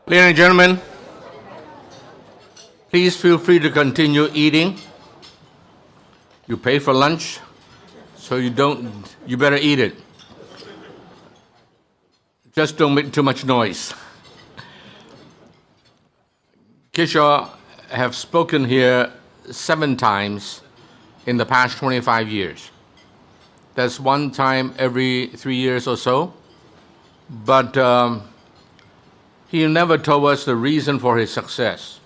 Ladies and gentlemen, please feel free to continue eating. You pay for lunch, so you better eat it. Just don't make too much noise. Kishore have spoken here 7 times in the past 25 years. That's one time every 3 years or so. But he never told us the reason for his success.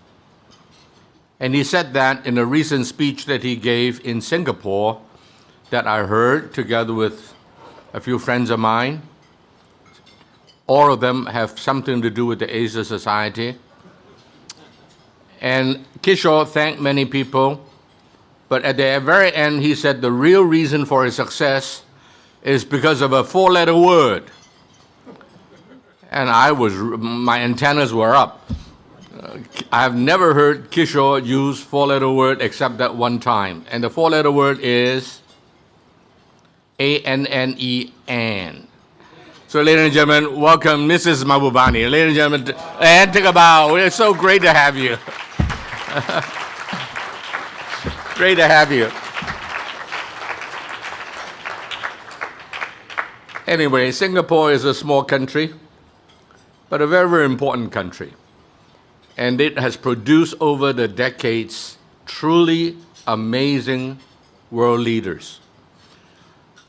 And he said that in a recent speech that he gave in Singapore that I heard together with a few friends of mine. All of them have something to do with the Asia Society. And Kishore thanked many people, but at the very end he said the real reason for his success is because of a 4-letter word. And my antennas were up. I've never heard Kishore use 4-letter word except that one time. And the 4-letter word is A-N-N-E, Ann. So ladies and gentlemen, welcome Mrs. Mahbubani. Ladies and gentlemen, and take a bow. It's so great to have you. Great to have you. Anyway, Singapore is a small country, but a very, very important country. And it has produced over the decades truly amazing world leaders.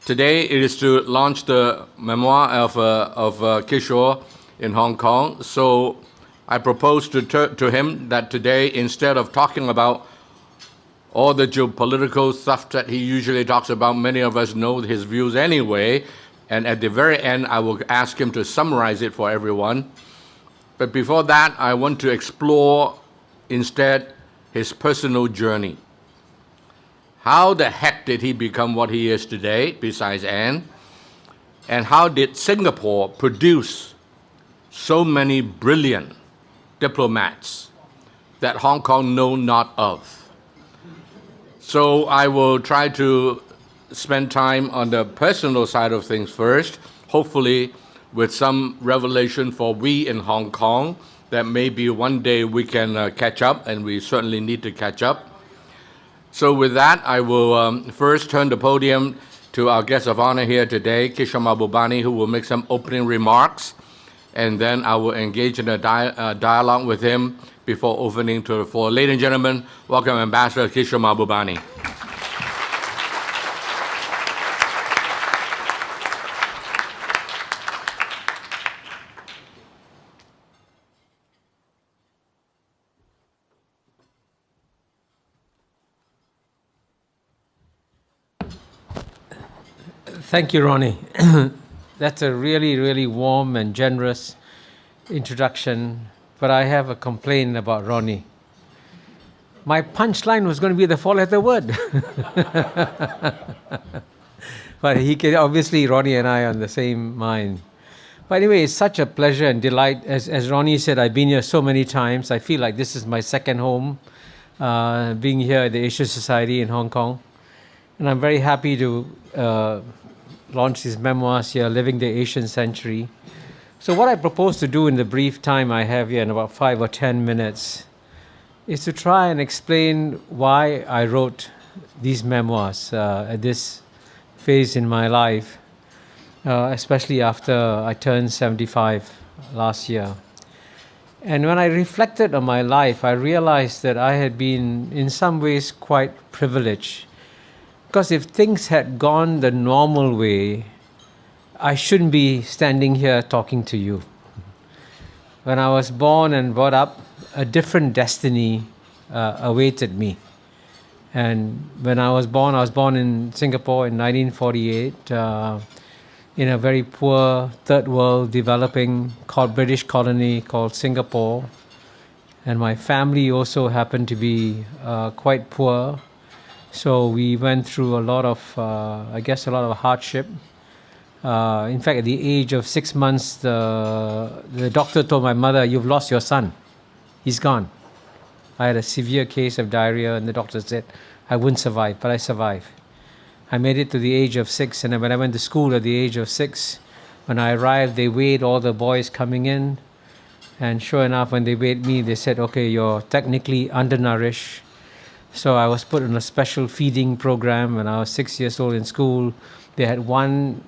Today it is to launch the memoir of Kishore in Hong Kong. So I propose to him that today, instead of talking about all the geopolitical stuff that he usually talks about, many of us know his views anyway, and at the very end I will ask him to summarize it for everyone. But before that, I want to explore instead his personal journey. How the heck did he become what he is today, besides Anne? And how did Singapore produce so many brilliant diplomats that Hong Kong know not of? So I will try to spend time on the personal side of things first, hopefully with some revelation for we in Hong Kong that maybe one day we can catch up, and we certainly need to catch up. So with that, I will first turn the podium to our guest of honor here today, Kishore Mahbubani, who will make some opening remarks, and then I will engage in a dialogue with him before opening to the floor. Ladies and gentlemen, welcome Ambassador Kishore Mahbubani. Thank you, Ronnie. That's a really, really warm and generous introduction, but I have a complaint about Ronnie. My punchline was going to be the 4-letter word. But obviously Ronnie and I are on the same mind. But anyway, it's such a pleasure and delight. As Ronnie said, I've been here so many times. I feel like this is my second home, being here at the Asia Society in Hong Kong. And I'm very happy to launch these memoirs here, Living the Asian Century. So what I propose to do in the brief time I have here, in about 5 or 10 minutes, is to try and explain why I wrote these memoirs at this phase in my life, especially after I turned 75 last year. And when I reflected on my life, I realized that I had been in some ways quite privileged. Because if things had gone the normal way, I shouldn't be standing here talking to you. When I was born and brought up, a different destiny awaited me. And when I was born in Singapore in 1948, in a very poor third world developing British colony called Singapore. And my family also happened to be quite poor. So we went through a lot of hardship. In fact, at the age of 6 months, the doctor told my mother, "You've lost your son. He's gone." I had a severe case of diarrhea, and the doctor said I wouldn't survive, but I survived. I made it to the age of 6, and when I went to school at the age of 6, when I arrived, they weighed all the boys coming in, And sure enough, when they weighed me, they said, okay, you're technically undernourished. So I was put on a special feeding program when I was 6 years old in school. They had one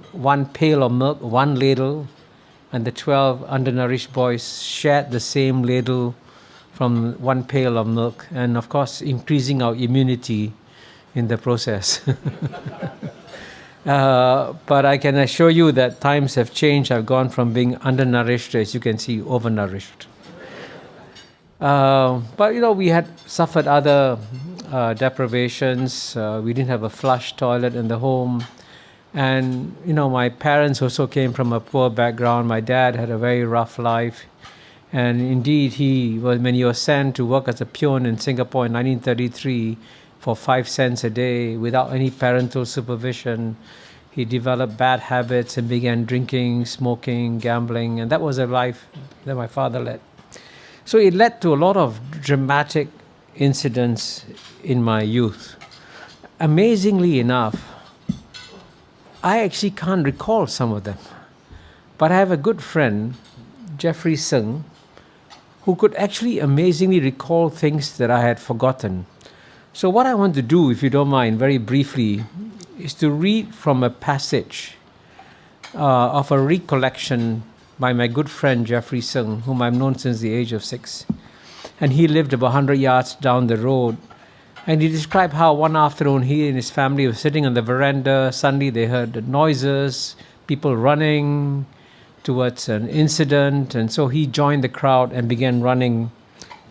pail of milk, one ladle, and the 12 undernourished boys shared the same ladle from one pail of milk, and of course, increasing our immunity in the process. But I can assure you that times have changed. I've gone from being undernourished to, as you can see, overnourished. But we had suffered other deprivations. We didn't have a flush toilet in the home. And, my parents also came from a poor background. My dad had a very rough life. And indeed, when he was sent to work as a peon in Singapore in 1933 for 5 cents a day without any parental supervision, he developed bad habits and began drinking, smoking, gambling. And that was a life that my father led. So it led to a lot of dramatic incidents in my youth. Amazingly enough, I actually can't recall some of them. But I have a good friend, Jeffrey Sung, who could actually amazingly recall things that I had forgotten. So what I want to do, if you don't mind, very briefly, is to read from a passage of a recollection by my good friend Jeffrey Sung, whom I've known since the age of 6. And he lived about 100 yards down the road. And he described how one afternoon he and his family were sitting on the veranda. Suddenly they heard the noises, people running towards an incident. And so he joined the crowd and began running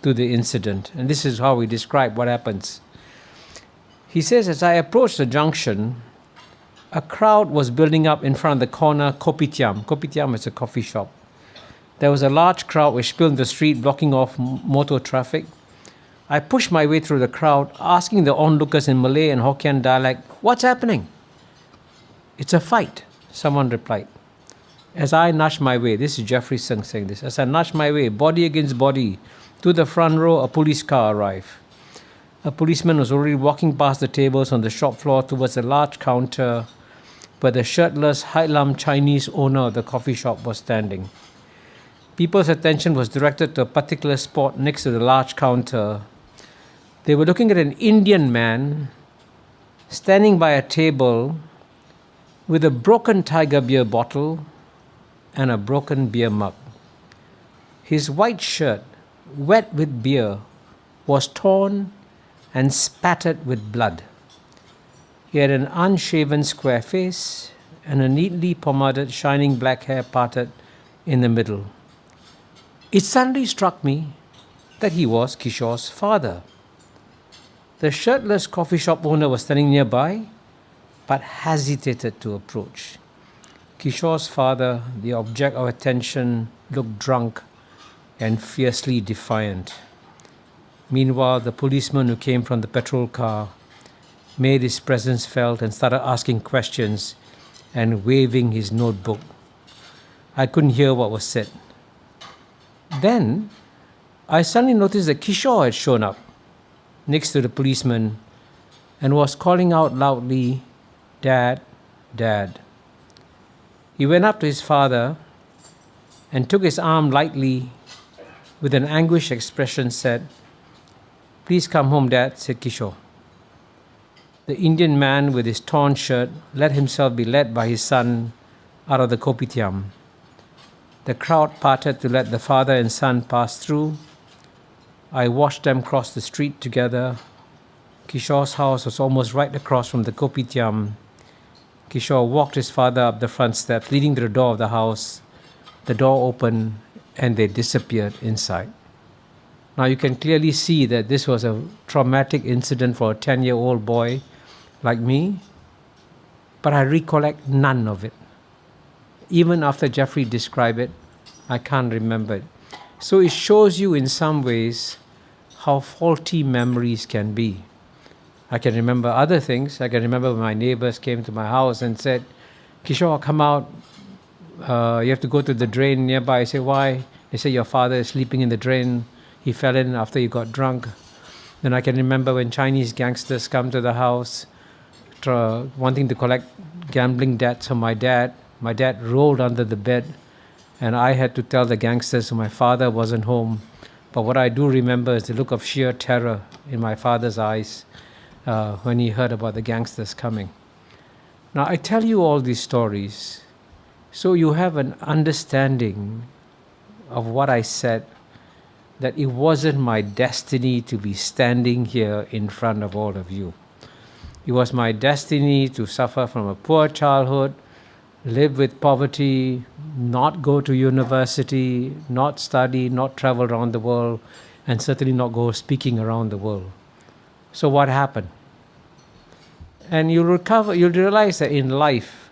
to the incident. And this is how he described what happens. He says, as I approached the junction, a crowd was building up in front of the corner Kopitiam. Kopitiam is a coffee shop. There was a large crowd which spilled the street, blocking off motor traffic. I pushed my way through the crowd, asking the onlookers in Malay and Hokkien dialect, "What's happening?" "It's a fight," someone replied. As I nudged my way, this is Jeffrey Sung saying this, as I nudged my way, body against body, to the front row, a police car arrived. A policeman was already walking past the tables on the shop floor towards a large counter where the shirtless, Hailam Chinese owner of the coffee shop was standing. People's attention was directed to a particular spot next to the large counter. They were looking at an Indian man standing by a table with a broken Tiger beer bottle and a broken beer mug. His white shirt, wet with beer, was torn and spattered with blood. He had an unshaven square face and a neatly pomaded shining black hair parted in the middle. It suddenly struck me that he was Kishore's father. The shirtless coffee shop owner was standing nearby, but hesitated to approach. Kishore's father, the object of attention, looked drunk and fiercely defiant. Meanwhile, the policeman who came from the patrol car made his presence felt and started asking questions and waving his notebook. I couldn't hear what was said. Then, I suddenly noticed that Kishore had shown up next to the policeman and was calling out loudly, "Dad, Dad." He went up to his father and took his arm lightly with an anguished expression said, "Please come home, Dad," said Kishore. The Indian man with his torn shirt let himself be led by his son out of the kopitiam. The crowd parted to let the father and son pass through. I watched them cross the street together. Kishore's house was almost right across from the kopitiam. Kishore walked his father up the front steps, leading to the door of the house. The door opened and they disappeared inside. Now you can clearly see that this was a traumatic incident for a 10-year-old boy like me, but I recollect none of it. Even after Jeffrey described it, I can't remember it. So it shows you in some ways how faulty memories can be. I can remember other things. I can remember when my neighbors came to my house and said, "Kishore, come out. You have to go to the drain nearby." I say, "Why?" They say, "Your father is sleeping in the drain. He fell in after he got drunk." Then I can remember when Chinese gangsters come to the house wanting to collect gambling debts from my dad. My dad rolled under the bed And I had to tell the gangsters my father wasn't home. But what I do remember is the look of sheer terror in my father's eyes when he heard about the gangsters coming. Now, I tell you all these stories so you have an understanding of what I said, that it wasn't my destiny to be standing here in front of all of you. It was my destiny to suffer from a poor childhood, live with poverty, not go to university, not study, not travel around the world, and certainly not go speaking around the world. So what happened? And you'll realize that in life,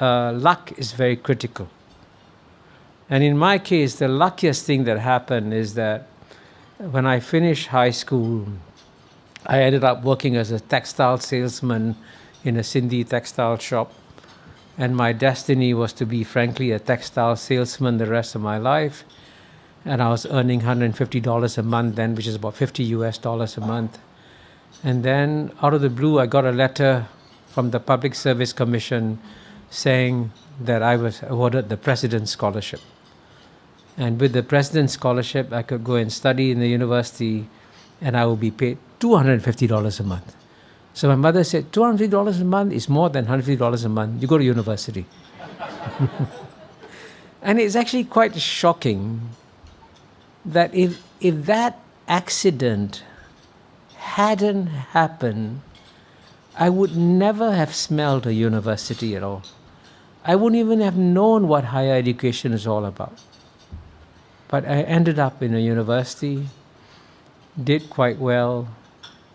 luck is very critical. And in my case, the luckiest thing that happened is that when I finished high school, I ended up working as a textile salesman in a Sindhi textile shop. And my destiny was to be, frankly, a textile salesman the rest of my life. And I was earning $150 a month then, which is about $50 a month. And then, out of the blue, I got a letter from the Public Service Commission saying that I was awarded the President's Scholarship. And with the President's Scholarship, I could go and study in the university, and I would be paid $250 a month. So my mother said, $250 a month is more than $150 a month. You go to university. And it's actually quite shocking that if that accident hadn't happened, I would never have smelled a university at all. I wouldn't even have known what higher education is all about. But I ended up in a university, did quite well.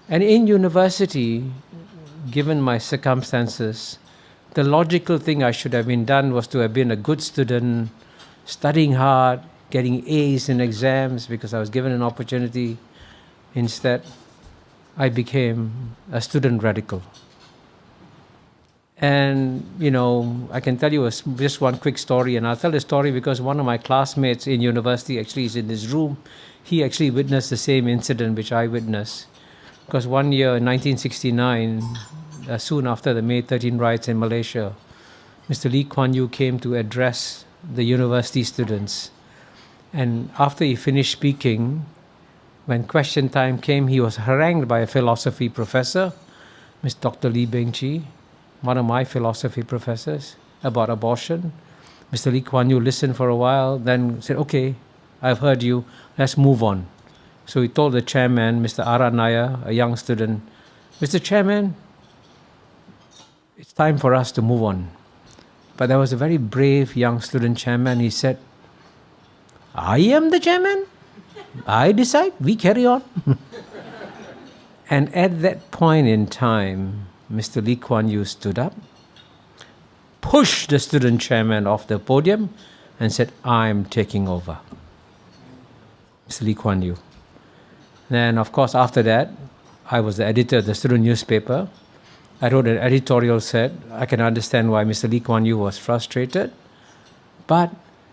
And in university, given my circumstances, the logical thing I should have been done was to have been a good student, studying hard, getting A's in exams because I was given an opportunity. Instead, I became a student radical. And, I can tell you just one quick story, and I'll tell the story because one of my classmates in university actually is in this room. He actually witnessed the same incident which I witnessed. Because one year in 1969, soon after the May 13 riots in Malaysia, Mr. Lee Kuan Yew came to address the university students. And after he finished speaking, when question time came, he was harangued by a philosophy professor, Ms. Dr. Lee Beng Chi, one of my philosophy professors, about abortion. Mr. Lee Kuan Yew listened for a while, then said, okay, I've heard you, let's move on. So he told the chairman, Mr. Aranaya, a young student, Mr. Chairman, it's time for us to move on. But there was a very brave young student chairman. He said, I am the chairman. I decide. We carry on. And at that point in time, Mr. Lee Kuan Yew stood up, pushed the student chairman off the podium, and said, I'm taking over. Mr. Lee Kuan Yew. Then, of course, after that, I was the editor of the student newspaper. I wrote an editorial said, I can understand why Mr. Lee Kuan Yew was frustrated. But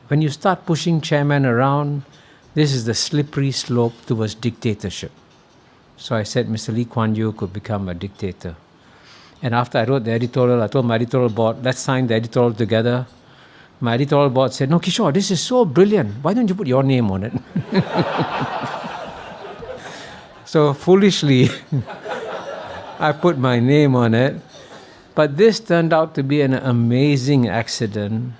when you start pushing chairman around, this is the slippery slope towards dictatorship. So I said Mr. Lee Kuan Yew could become a dictator. And after I wrote the editorial, I told my editorial board, let's sign the editorial together. My editorial board said, no, Kishore, this is so brilliant. Why don't you put your name on it? So foolishly, I put my name on it. But this turned out to be an amazing accident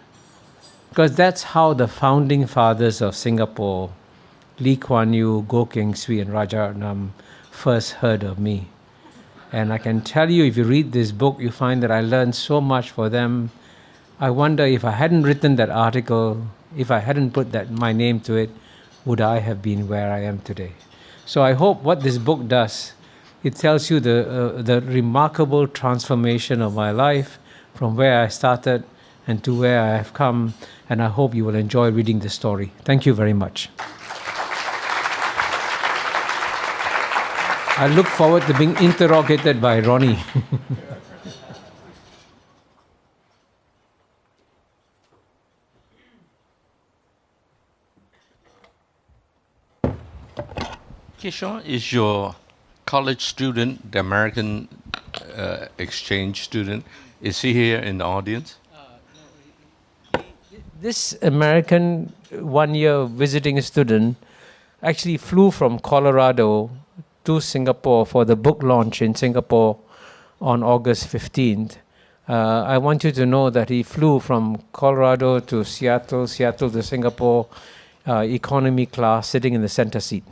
because that's how the founding fathers of Singapore, Lee Kuan Yew, Goh Keng Swee, and Rajaratnam, first heard of me. And I can tell you, if you read this book, you find that I learned so much for them. I wonder if I hadn't written that article, if I hadn't put my name to it, would I have been where I am today? So I hope what this book does, it tells you the remarkable transformation of my life from where I started and to where I have come. And I hope you will enjoy reading the story. Thank you very much. I look forward to being interrogated by Ronnie. Kishore, is your college student, the American exchange student, is he here in the audience? This American one-year visiting student actually flew from Colorado to Singapore for the book launch in Singapore on August 15th. I want you to know that he flew from Colorado to Seattle, Seattle to Singapore, economy class, sitting in the center seat.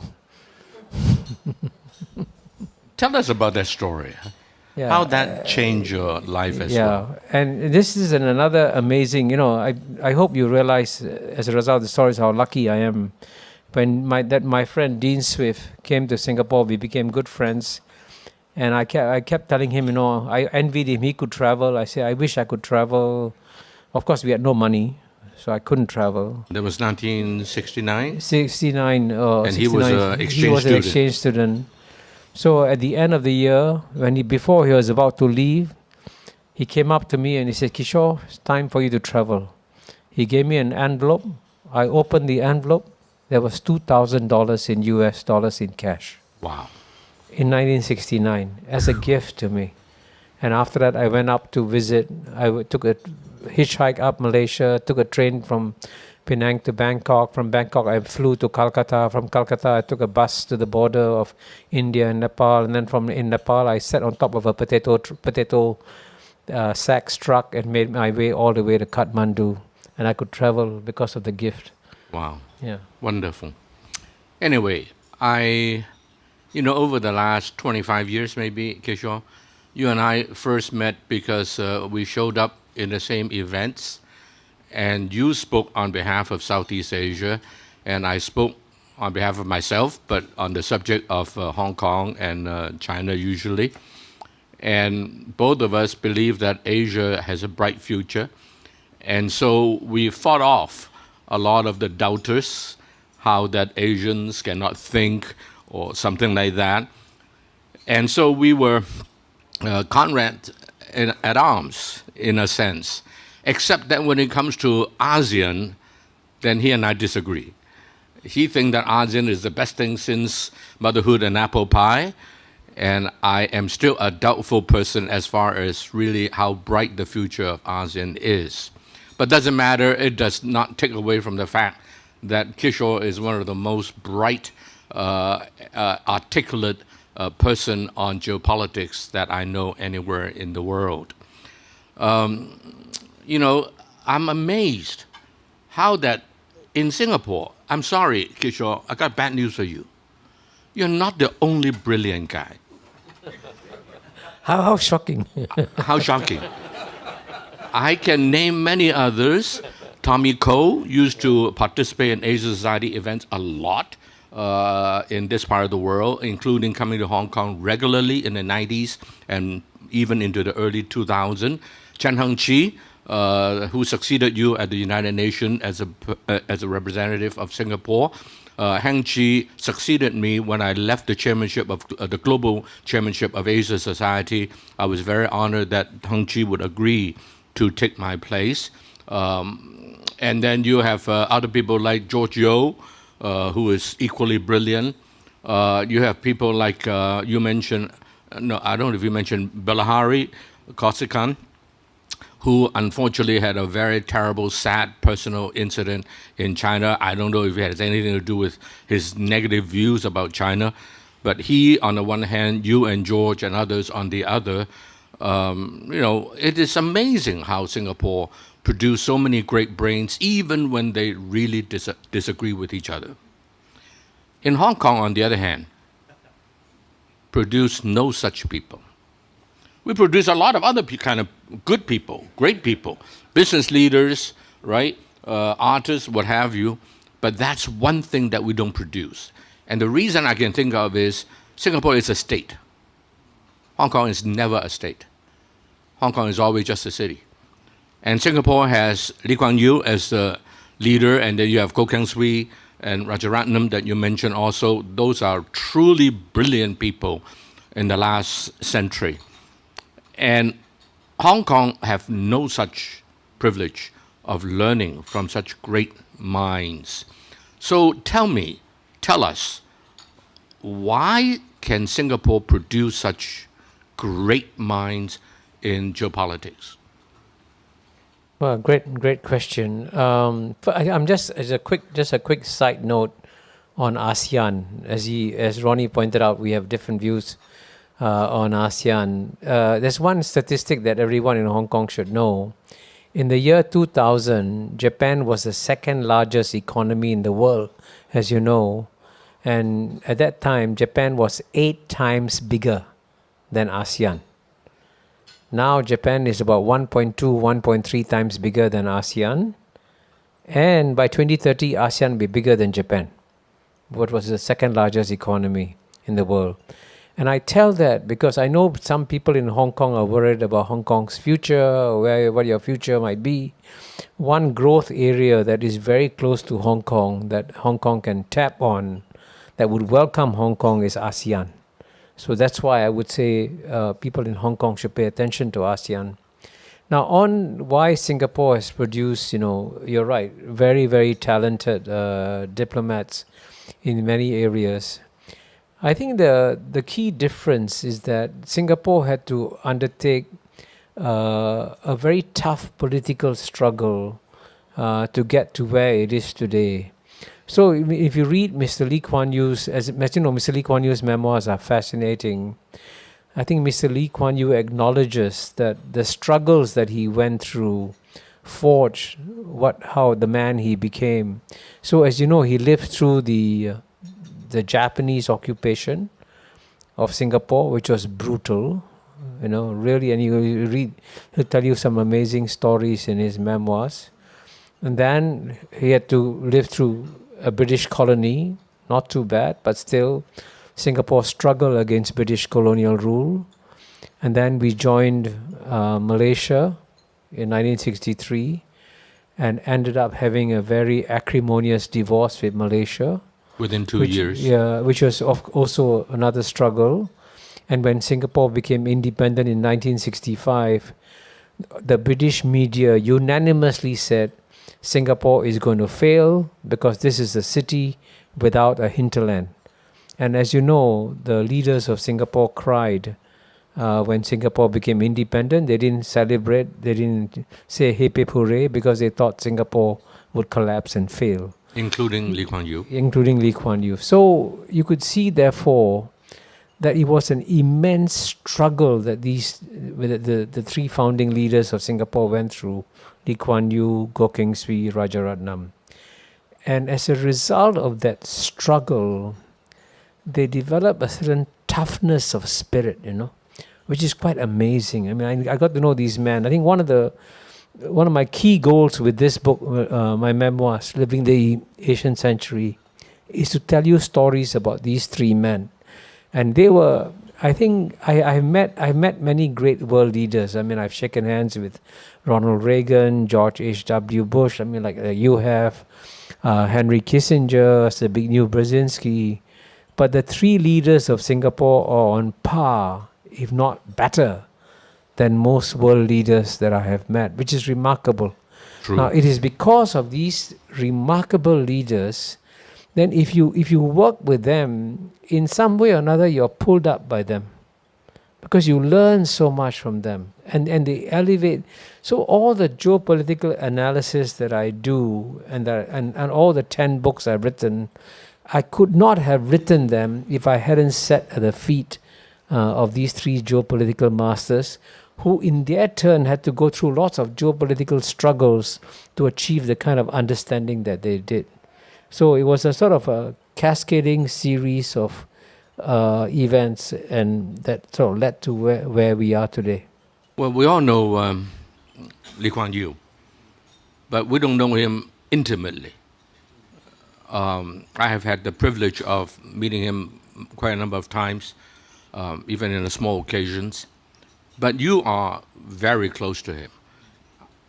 Tell us about that story. Yeah. How that changed your life as well. Yeah, and this is another amazing, I hope you realize as a result of the stories how lucky I am. When my friend Dean Swift came to Singapore, we became good friends. And I kept telling him, I envied him. He could travel. I said, I wish I could travel. Of course, we had no money, so I couldn't travel. That was 1969? 69. And 69. He was an exchange student. He was an exchange student. So at the end of the year, before he was about to leave, he came up to me and he said, Kishore, it's time for you to travel. He gave me an envelope. I opened the envelope. There was $2,000 in US dollars in cash. Wow. In 1969, as a gift to me. And after that, I went up to visit. I took a hitchhike up Malaysia, took a train from Penang to Bangkok. From Bangkok, I flew to Calcutta. From Calcutta, I took a bus to the border of India and Nepal. And then in Nepal, I sat on top of a potato sacks truck and made my way all the way to Kathmandu. And I could travel because of the gift. Wow. Yeah. Wonderful. Anyway, over the last 25 years maybe, Kishore, you and I first met because we showed up in the same events, and you spoke on behalf of Southeast Asia, and I spoke on behalf of myself, but on the subject of Hong Kong and China usually. And both of us believe that Asia has a bright future, and so we fought off a lot of the doubters, how that Asians cannot think, or something like that. And so we were comrades at arms, in a sense, except that when it comes to ASEAN, then he and I disagree. He thinks that ASEAN is the best thing since motherhood and apple pie, and I am still a doubtful person as far as really how bright the future of ASEAN is. But doesn't matter, it does not take away from the fact that Kishore is one of the most bright, articulate person on geopolitics that I know anywhere in the world. I'm amazed how that in Singapore, I'm sorry, Kishore, I got bad news for you. You're not the only brilliant guy. How shocking. How shocking. I can name many others. Tommy Koh used to participate in Asia Society events a lot in this part of the world, including coming to Hong Kong regularly in the 90s and even into the early 2000s. Chen Hengqi, who succeeded you at the United Nations as a representative of Singapore. Hengqi succeeded me when I left the chairmanship of the global chairmanship of Asia Society. I was very honored that Hengqi would agree to take my place. And then you have other people like George Yeo, who is equally brilliant. You have people like you mentioned, no, I don't know if you mentioned Bilahari Kausikan, who unfortunately had a very terrible, sad personal incident in China. I don't know if it has anything to do with his negative views about China, but he, on the one hand, you and George and others on the other, it is amazing how Singapore produce so many great brains, even when they really disagree with each other. In Hong Kong, on the other hand, produce no such people. We produce a lot of other kind of good people, great people, business leaders, right, artists, what have you, but that's one thing that we don't produce. And the reason I can think of is Singapore is a state. Hong Kong is never a state. Hong Kong is always just a city. And Singapore has Lee Kuan Yew as the leader, and then you have Goh Keng Swee and Rajaratnam that you mentioned also. Those are truly brilliant people in the last century. And Hong Kong have no such privilege of learning from such great minds. So tell us, why can Singapore produce such great minds in geopolitics? Well, great question. I'm just a quick side note on ASEAN. As Ronnie pointed out, we have different views on ASEAN. There's one statistic that everyone in Hong Kong should know. In the year 2000, Japan was the second largest economy in the world, as you know. And at that time, Japan was 8 times bigger than ASEAN. Now Japan is about 1.2, 1.3 times bigger than ASEAN. And by 2030, ASEAN will be bigger than Japan, what was the second largest economy in the world. And I tell that because I know some people in Hong Kong are worried about Hong Kong's future, what your future might be. One growth area that is very close to Hong Kong, that Hong Kong can tap on, that would welcome Hong Kong, is ASEAN. So that's why I would say people in Hong Kong should pay attention to ASEAN. Now, on why Singapore has produced, you're right, very, very talented diplomats in many areas. I think the key difference is that Singapore had to undertake a very tough political struggle to get to where it is today. So if you read Mr. Lee Kuan Yew's, as you know, Mr. Lee Kuan Yew's memoirs are fascinating. I think Mr. Lee Kuan Yew acknowledges that the struggles that he went through forged how the man he became. So as you know, he lived through the Japanese occupation of Singapore, which was brutal, really, and he'll tell you some amazing stories in his memoirs. And then he had to live through a British colony, not too bad, but still Singapore struggled against British colonial rule. And then we joined Malaysia in 1963 and ended up having a very acrimonious divorce with Malaysia. Within 2 years. Yeah, which was also another struggle. And when Singapore became independent in 1965, the British media unanimously said Singapore is going to fail because this is a city without a hinterland. And as you know, the leaders of Singapore cried when Singapore became independent. They didn't celebrate, they didn't say hey pip hooray because they thought Singapore would collapse and fail. Including Lee Kuan Yew. Including Lee Kuan Yew. So you could see, therefore, that it was an immense struggle that the three founding leaders of Singapore went through: Lee Kuan Yew, Goh Keng Swee, Rajaratnam. And as a result of that struggle, they developed a certain toughness of spirit, which is quite amazing. I mean, I got to know these men. I think one of my key goals with this book, my memoirs, Living the Asian Century, is to tell you stories about these three men. And they were, I think, I've met many great world leaders. I mean, I've shaken hands with Ronald Reagan, George H.W. Bush. I mean, like you have Henry Kissinger, Zbigniew Brzezinski. But the three leaders of Singapore are on par, if not better, than most world leaders that I have met, which is remarkable. True. Now, it is because of these remarkable leaders, then if you work with them, in some way or another, you're pulled up by them. Because you learn so much from them. And they elevate. So all the geopolitical analysis that I do, and all the 10 books I've written, I could not have written them if I hadn't sat at the feet of these three geopolitical masters, who in their turn had to go through lots of geopolitical struggles to achieve the kind of understanding that they did. So it was a sort of a cascading series of events, and that sort of led to where we are today. Well, we all know Lee Kuan Yew, but we don't know him intimately. I have had the privilege of meeting him quite a number of times, even in small occasions. But you are very close to him.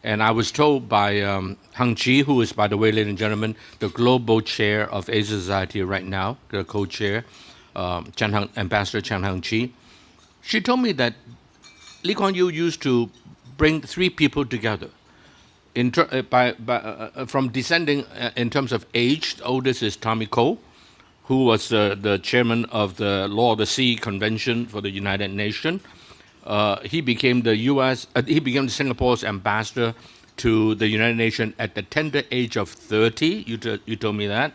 And I was told by Hang Chi, who is, by the way, ladies and gentlemen, the global chair of Asia Society right now, the co-chair, Ambassador Chan Hang Chi. She told me that Lee Kuan Yew used to bring three people together. From descending in terms of age, the oldest is Tommy Cole, who was the chairman of the Law of the Sea Convention for the United Nations. He became Singapore's ambassador to the United Nations at the tender age of 30. You told me that.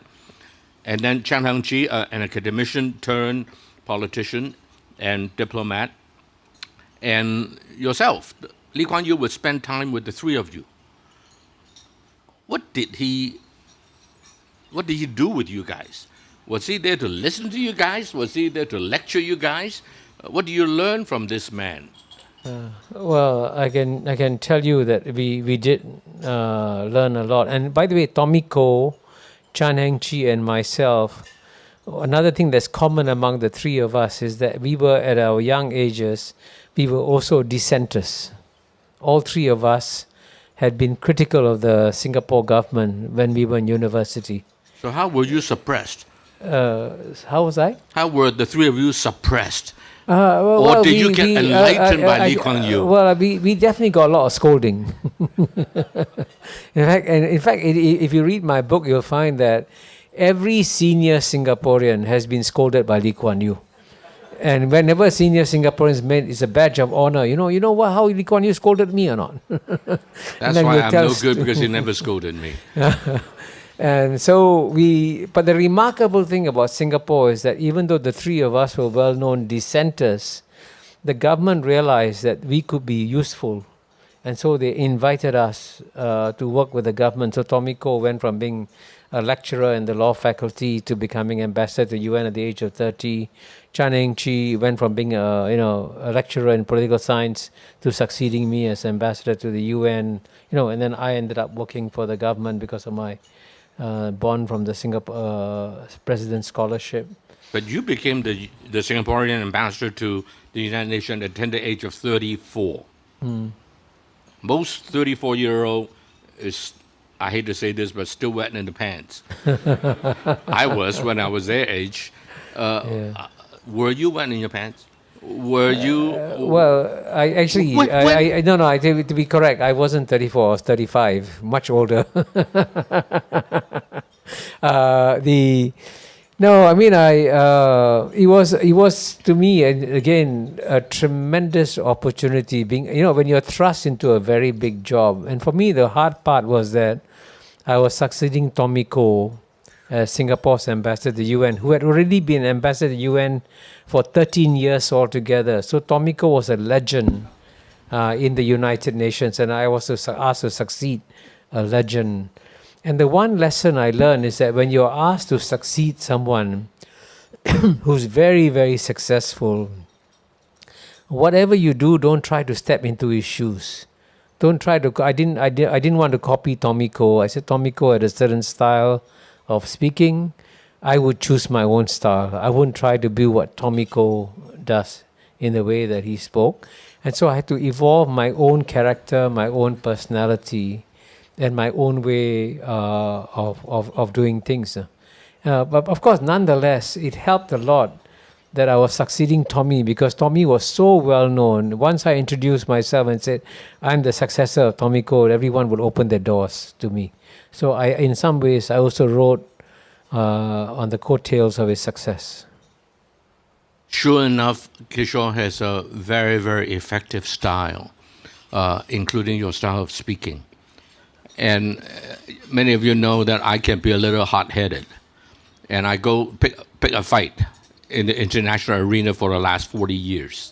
And then CHANG, an academician turned politician and diplomat. And yourself, Lee Kuan Yew would spend time with the three of you. What did he do with you guys? Was he there to listen to you guys? Was he there to lecture you guys? What do you learn from this man? Well, I can tell you that we did learn a lot. And by the way, Tomiko, Chan Heng-chi, and myself, another thing that's common among the three of us is that we were, at our young ages, we were also dissenters. All three of us had been critical of the Singapore government when we were in university. So how were you suppressed? How was I? How were the three of you suppressed? Or did you get enlightened by Lee Kuan Yew? Well, we definitely got a lot of scolding. In fact, if you read my book, you'll find that every senior Singaporean has been scolded by Lee Kuan Yew. And whenever senior Singaporeans met, it's a badge of honor. You know what? How Lee Kuan Yew scolded me or not? That's why I'm no good, because he never scolded me. And so but the remarkable thing about Singapore is that even though the three of us were well-known dissenters, the government realized that we could be useful. And so they invited us to work with the government. So Tomiko went from being a lecturer in the law faculty to becoming ambassador to UN at the age of 30. Chan Heng-chi went from being a lecturer in political science to succeeding me as ambassador to the UN. And then I ended up working for the government because of my bond from the Singapore President's Scholarship. But you became the Singaporean ambassador to the United Nations at the tender age of 34. Most 34-year-old is, I hate to say this, but still wet in the pants. I was when I was their age. Were you wet in your pants? Were you? Well, I actually, I to be correct, I wasn't 34, I was 35, much older. It was to me, again, a tremendous opportunity being, when you're thrust into a very big job. And for me, the hard part was that I was succeeding Tomiko as Singapore's ambassador to the UN, who had already been ambassador to the UN for 13 years altogether. So Tomiko was a legend in the United Nations, and I was asked to succeed a legend. And the one lesson I learned is that when you're asked to succeed someone who's very, very successful, whatever you do, don't try to step into his shoes. Don't try to. I didn't want to copy Tomiko. I said Tomiko had a certain style of speaking. I would choose my own style. I wouldn't try to do what Tomiko does in the way that he spoke. And so I had to evolve my own character, my own personality, and my own way of doing things. But of course, nonetheless, it helped a lot that I was succeeding Tommy, because Tommy was so well known. Once I introduced myself and said, I'm the successor of Tomiko, everyone would open their doors to me. So in some ways, I also wrote on the coattails of his success. Sure enough, Kishore has a very, very effective style, including your style of speaking. And many of you know that I can be a little hot-headed. And I go pick a fight in the international arena for the last 40 years.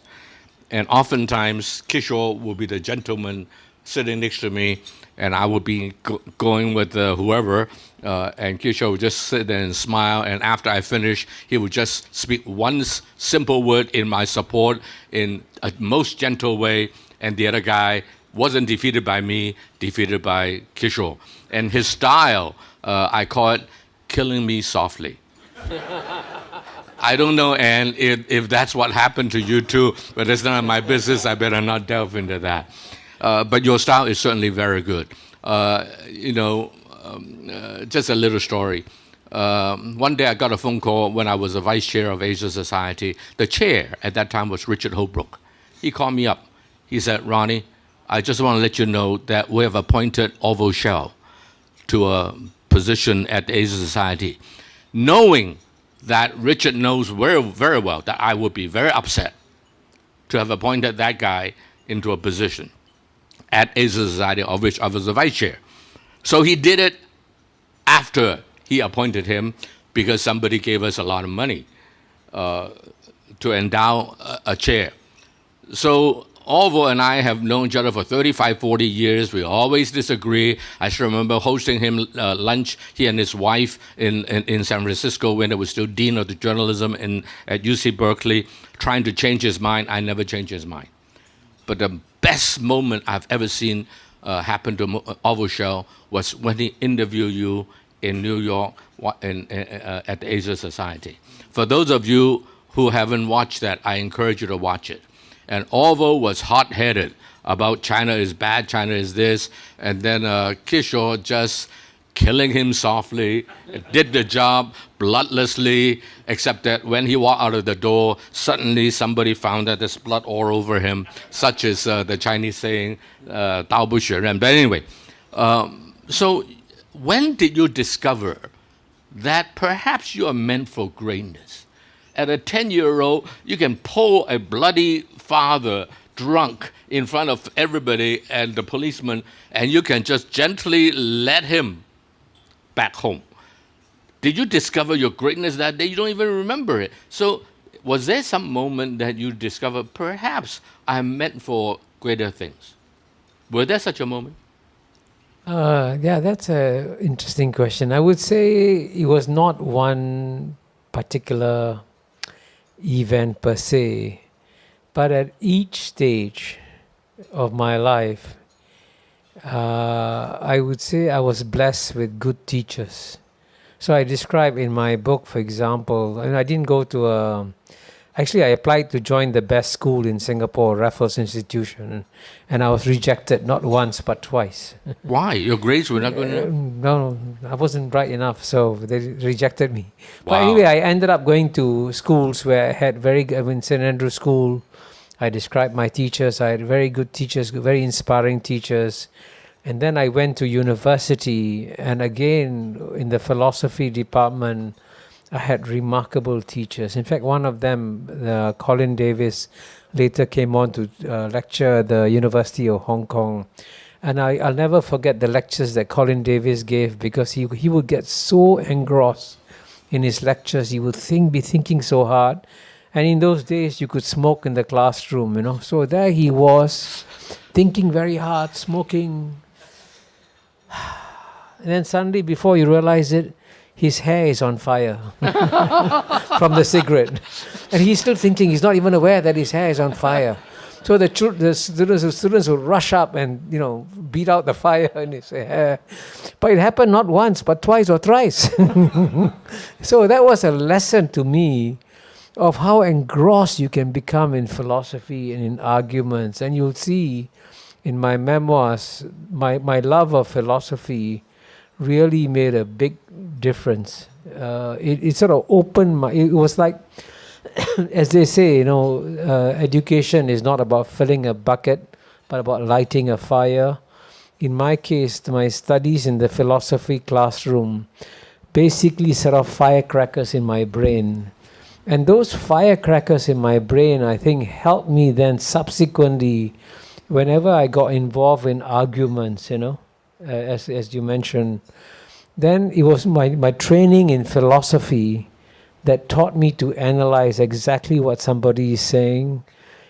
And oftentimes, Kishore will be the gentleman sitting next to me, and I would be going with whoever, and Kishore would just sit there and smile, and after I finish, he would just speak one simple word in my support in a most gentle way, and the other guy wasn't defeated by me, defeated by Kishore. And his style, I call it killing me softly. I don't know, Anne, if that's what happened to you too, but it's none of my business. I better not delve into that. But your style is certainly very good. Just a little story. One day I got a phone call when I was the vice chair of Asia Society. The chair at that time was Richard Holbrooke. He called me up. He said, Ronnie, I just want to let you know that we have appointed Orville Schell to a position at the Asia Society, knowing that Richard knows very, very well that I would be very upset to have appointed that guy into a position. at Asia Society, of which I was the vice chair. So he did it after he appointed him because somebody gave us a lot of money to endow a chair. So Orville and I have known each other for 35, 40 years. We always disagree. I still remember hosting him lunch, he and his wife, in San Francisco when he was still dean of the journalism at UC Berkeley, trying to change his mind. I never changed his mind. But the best moment I've ever seen happen to Orville Schell was when he interviewed you in New York at the Asia Society. For those of you who haven't watched that, I encourage you to watch it. And Orville was hot-headed about China is bad, China is this, and then Kishore just killing him softly, did the job bloodlessly, except that when he walked out of the door, suddenly somebody found that there's blood all over him, such as the Chinese saying, 刀不血刃. But anyway, so when did you discover that perhaps you are meant for greatness? At a 10-year-old, you can pull a bloody father drunk in front of everybody and the policeman, and you can just gently let him back home. Did you discover your greatness that day? You don't even remember it. So was there some moment that you discovered, perhaps I'm meant for greater things? Was there such a moment? Yeah, that's an interesting question. I would say it was not one particular event per se, but at each stage of my life, I would say I was blessed with good teachers. So I describe in my book, for example, and I didn't go to actually I applied to join the best school in Singapore, Raffles Institution, and I was rejected not once but twice. Why? Your grades were not good enough? No, I wasn't bright enough, so they rejected me. Wow. But anyway, I ended up going to schools where I had very good, in St. Andrew School, I described my teachers, I had very good teachers, very inspiring teachers. And then I went to university, and again, in the philosophy department, I had remarkable teachers. In fact, one of them, Colin Davis, later came on to lecture at the University of Hong Kong. And I'll never forget the lectures that Colin Davis gave, because he would get so engrossed in his lectures. He would be thinking so hard. And in those days, you could smoke in the classroom, you know. So there he was, thinking very hard, smoking. And then suddenly, before you realize it, his hair is on fire from the cigarette. And he's still thinking, he's not even aware that his hair is on fire. So the students would rush up and, beat out the fire in his hair. But it happened not once, but twice or thrice. So that was a lesson to me of how engrossed you can become in philosophy and in arguments. And you'll see in my memoirs, my love of philosophy really made a big difference. It sort of opened it was like, as they say, education is not about filling a bucket, but about lighting a fire. In my case, my studies in the philosophy classroom basically set off firecrackers in my brain. And those firecrackers in my brain, I think, helped me then subsequently, whenever I got involved in arguments, as you mentioned, then it was my training in philosophy that taught me to analyze exactly what somebody is saying.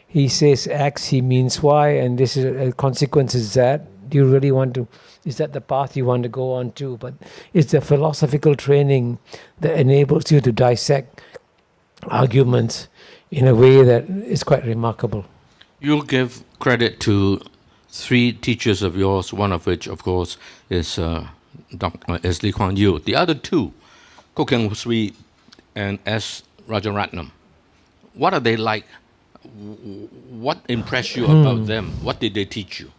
He says X, he means Y, and this is a consequence is Z. Do you really want to, is that the path you want to go on to? But it's the philosophical training that enables you to dissect arguments in a way that is quite remarkable. You'll give credit to three teachers of yours, one of which, of course, is Lee Kuan Yew. The other two, Kok Keng Swee and S. Rajaratnam. What are they like? What impressed you about them? What did they teach you?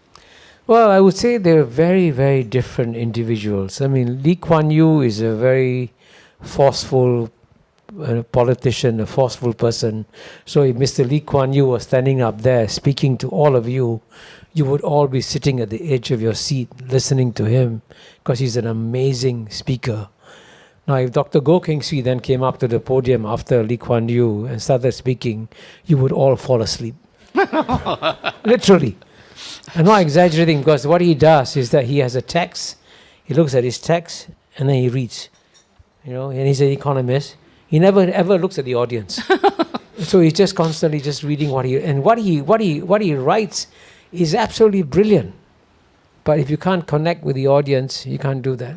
Well, I would say they're very, very different individuals. I mean, Lee Kuan Yew is a very forceful politician, a forceful person. So if Mr. Lee Kuan Yew was standing up there speaking to all of you, you would all be sitting at the edge of your seat listening to him, because he's an amazing speaker. Now, if Dr. Goh Keng Swee then came up to the podium after Lee Kuan Yew and started speaking, you would all fall asleep. Literally. I'm not exaggerating, because what he does is that he has a text, he looks at his text, and then he reads. And he's an economist. He never ever looks at the audience. So he's just constantly just reading what he writes is absolutely brilliant. But if you can't connect with the audience, you can't do that.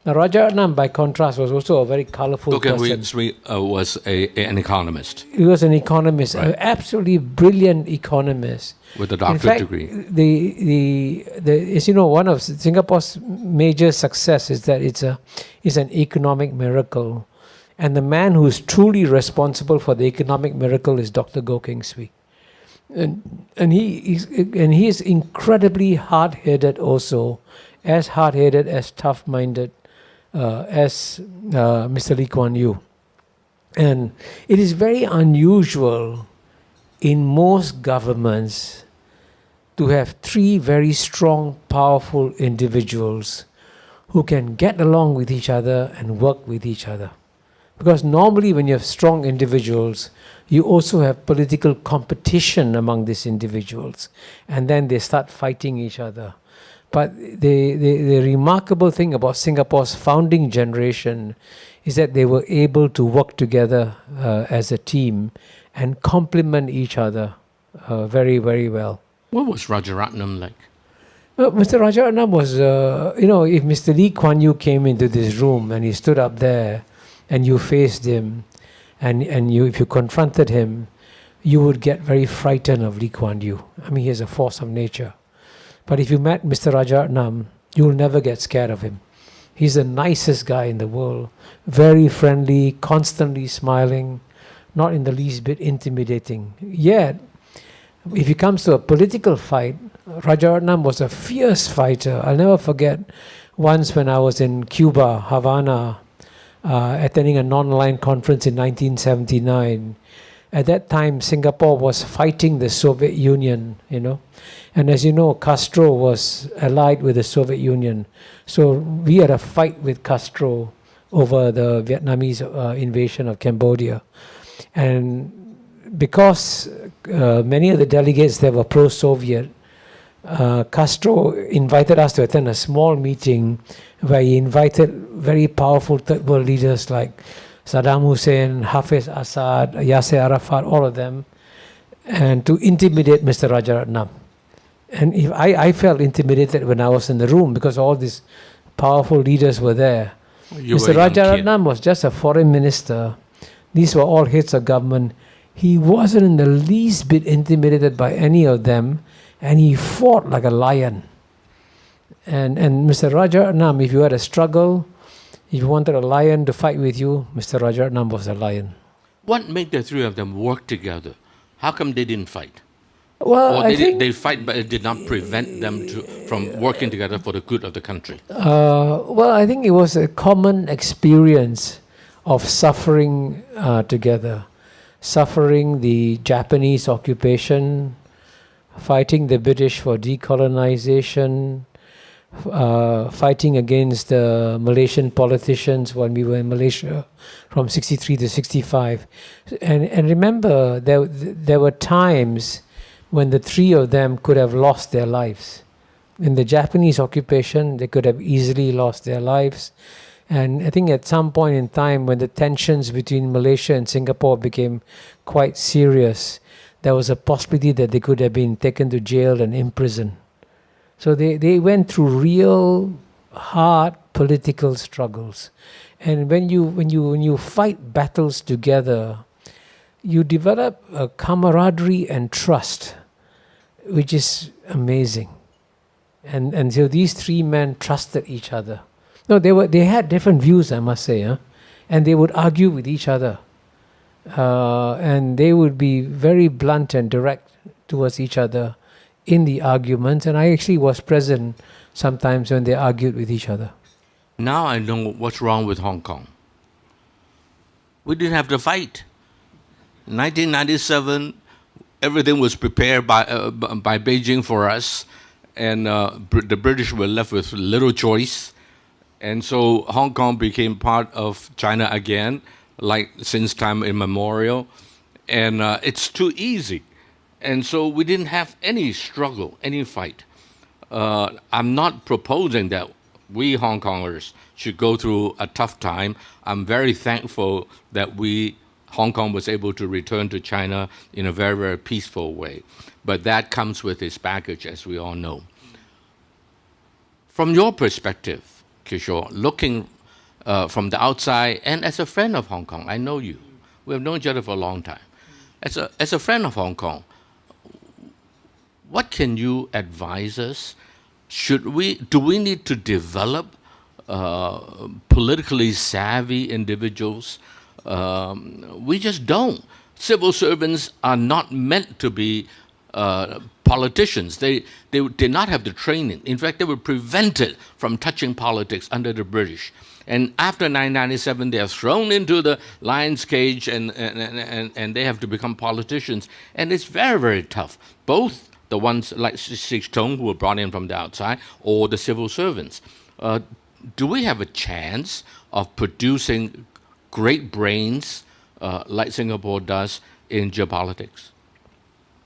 Now, Rajaratnam, by contrast, was also a very colorful person. Was an economist. He was an economist, right. An absolutely brilliant economist. With a doctorate degree. As you know, one of Singapore's major success is that it's an economic miracle. And the man who is truly responsible for the economic miracle is Dr. Goh Keng Swee. And he is incredibly hard-headed also, as hard-headed, as tough-minded as Mr. Lee Kuan Yew. And it is very unusual in most governments to have three very strong, powerful individuals who can get along with each other and work with each other. Because normally when you have strong individuals, you also have political competition among these individuals. And then they start fighting each other. But the remarkable thing about Singapore's founding generation is that they were able to work together as a team and complement each other very, very well. What was Rajaratnam like? Mr. Rajaratnam was, if Mr. Lee Kuan Yew came into this room and he stood up there and you faced him and if you confronted him, you would get very frightened of Lee Kuan Yew. I mean, he is a force of nature. But if you met Mr. Rajaratnam, you will never get scared of him. He's the nicest guy in the world, very friendly, constantly smiling, not in the least bit intimidating. Yet, if it comes to a political fight, Rajaratnam was a fierce fighter. I'll never forget once when I was in Cuba, Havana, attending a non-aligned conference in 1979. At that time, Singapore was fighting the Soviet Union, And as you know, Castro was allied with the Soviet Union. So we had a fight with Castro over the Vietnamese invasion of Cambodia. And because many of the delegates there were pro-Soviet, Castro invited us to attend a small meeting where he invited very powerful third world leaders like Saddam Hussein, Hafiz Assad, Yasser Arafat, all of them, and to intimidate Mr. Rajaratnam. And I felt intimidated when I was in the room because all these powerful leaders were there. Mr. Rajaratnam was just a foreign minister. These were all heads of government. He wasn't in the least bit intimidated by any of them, and he fought like a lion. And Mr. Rajaratnam, if you had a struggle, if you wanted a lion to fight with you, Mr. Rajaratnam was a lion. What made the three of them work together? How come they didn't fight? Well, they fight, but it did not prevent them from working together for the good of the country. I think it was a common experience of suffering together. Suffering the Japanese occupation, fighting the British for decolonization, fighting against the Malaysian politicians when we were in Malaysia from 63 to 65. And remember, there were times when the three of them could have lost their lives. In the Japanese occupation, they could have easily lost their lives. And I think at some point in time, when the tensions between Malaysia and Singapore became quite serious, there was a possibility that they could have been taken to jail and imprisoned. So they went through real hard political struggles. And when you fight battles together, you develop a camaraderie and trust, which is amazing. And so these three men trusted each other. No, they had different views, I must say, and they would argue with each other. And they would be very blunt and direct towards each other in the arguments. And I actually was present sometimes when they argued with each other. Now I know what's wrong with Hong Kong. We didn't have to fight. In 1997, everything was prepared by Beijing for us, and the British were left with little choice. And so Hong Kong became part of China again, like since time immemorial. And it's too easy. And so we didn't have any struggle, any fight. I'm not proposing that we Hong Kongers should go through a tough time. I'm very thankful that Hong Kong was able to return to China in a very, very peaceful way. But that comes with its baggage, as we all know. From your perspective, Kishore, looking from the outside, and as a friend of Hong Kong, I know you. We have known each other for a long time. As a friend of Hong Kong, what can you advise us? Do we need to develop politically savvy individuals? We just don't. Civil servants are not meant to be politicians. They did not have the training. In fact, they were prevented from touching politics under the British. And after 1997, they are thrown into the lion's cage and they have to become politicians. And it's very, very tough. Both the ones like CHANG who were brought in from the outside or the civil servants. Do we have a chance of producing great brains like Singapore does in geopolitics?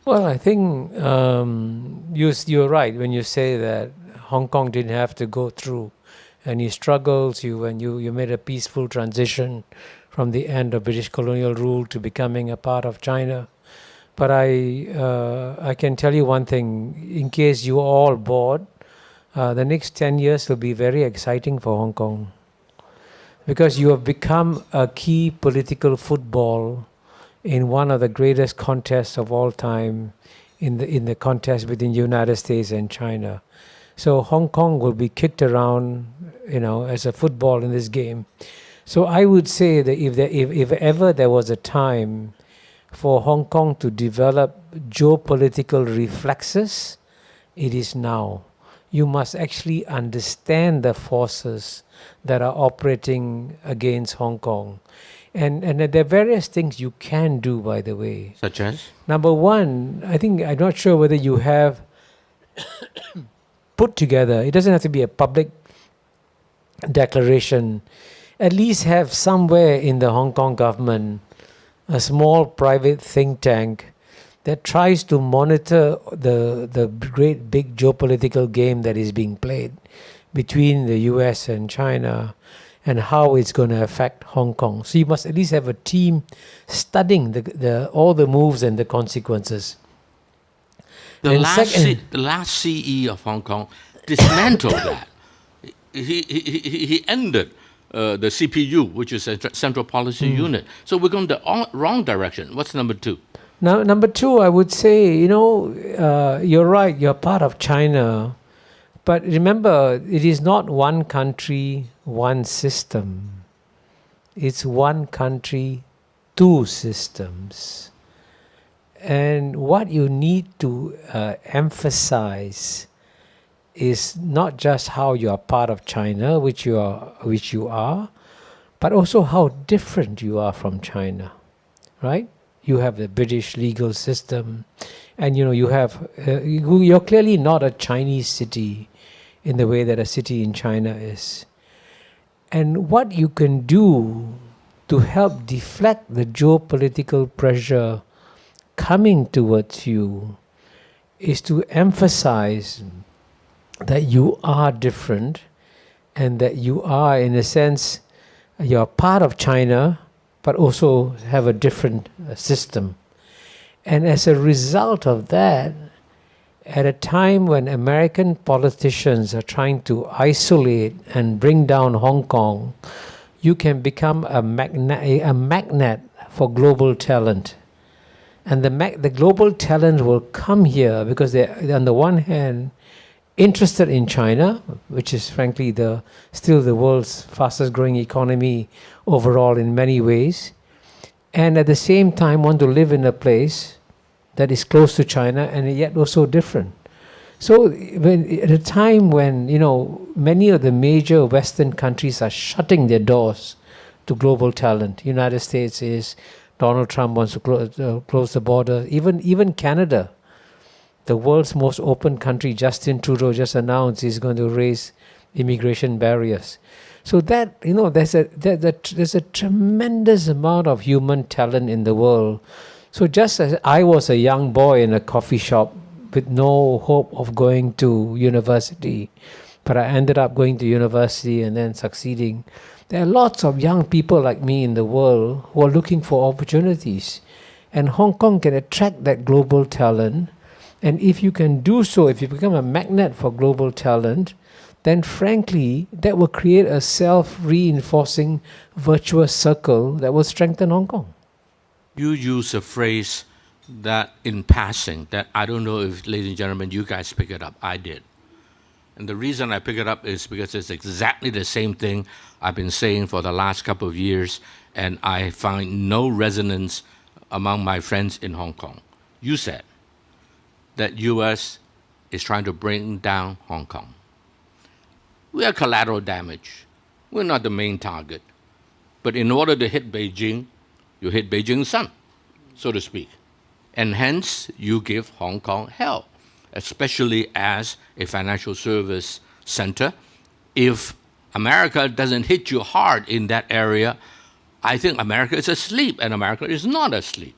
Well, I think you're right when you say that Hong Kong didn't have to go through any struggles. You made a peaceful transition from the end of British colonial rule to becoming a part of China. But I can tell you one thing, in case you're all bored, the next 10 years will be very exciting for Hong Kong. Because you have become a key political football in one of the greatest contests of all time, in the contest between the United States and China. So Hong Kong will be kicked around, as a football in this game. So I would say that if ever there was a time for Hong Kong to develop geopolitical reflexes, it is now. You must actually understand the forces that are operating against Hong Kong. And there are various things you can do, by the way. Such as? Number one, I'm not sure whether you have put together, it doesn't have to be a public declaration, at least have somewhere in the Hong Kong government a small private think tank that tries to monitor the great big geopolitical game that is being played between the US and China and how it's going to affect Hong Kong. So you must at least have a team studying all the moves and the consequences. The last CE of Hong Kong dismantled that. He ended the CPU, which is a Central Policy Unit. So we're going the wrong direction. What's number two? Now, number two, I would say, you're right, you're part of China. But remember, it is not one country, one system. It's one country, two systems. And what you need to emphasize is not just how you are part of China, which you are, but also how different you are from China, right? You have the British legal system, and you're clearly not a Chinese city in the way that a city in China is. And what you can do to help deflect the geopolitical pressure coming towards you is to emphasize that you are different and that you are, in a sense, you're part of China, but also have a different system. And as a result of that, at a time when American politicians are trying to isolate and bring down Hong Kong, you can become a magnet for global talent. And the global talent will come here because they're, on the one hand, interested in China, which is frankly still the world's fastest growing economy overall in many ways, and at the same time want to live in a place that is close to China and yet also different. So at a time when many of the major Western countries are shutting their doors to global talent, United States is, Donald Trump wants to close the border, even Canada, the world's most open country, Justin Trudeau just announced he's going to raise immigration barriers. So that there's a tremendous amount of human talent in the world. So just as I was a young boy in a coffee shop with no hope of going to university, but I ended up going to university and then succeeding. There are lots of young people like me in the world who are looking for opportunities. And Hong Kong can attract that global talent. And if you can do so, if you become a magnet for global talent, then frankly, that will create a self-reinforcing virtuous circle that will strengthen Hong Kong. You use a phrase that in passing, that I don't know if, ladies and gentlemen, you guys pick it up. I did. And the reason I pick it up is because it's exactly the same thing I've been saying for the last couple of years, and I find no resonance among my friends in Hong Kong. You said that U.S. is trying to bring down Hong Kong. We are collateral damage. We're not the main target. But in order to hit Beijing, you hit Beijing's son, so to speak. And hence, you give Hong Kong hell, especially as a financial service center. If America doesn't hit you hard in that area, I think America is asleep, and America is not asleep.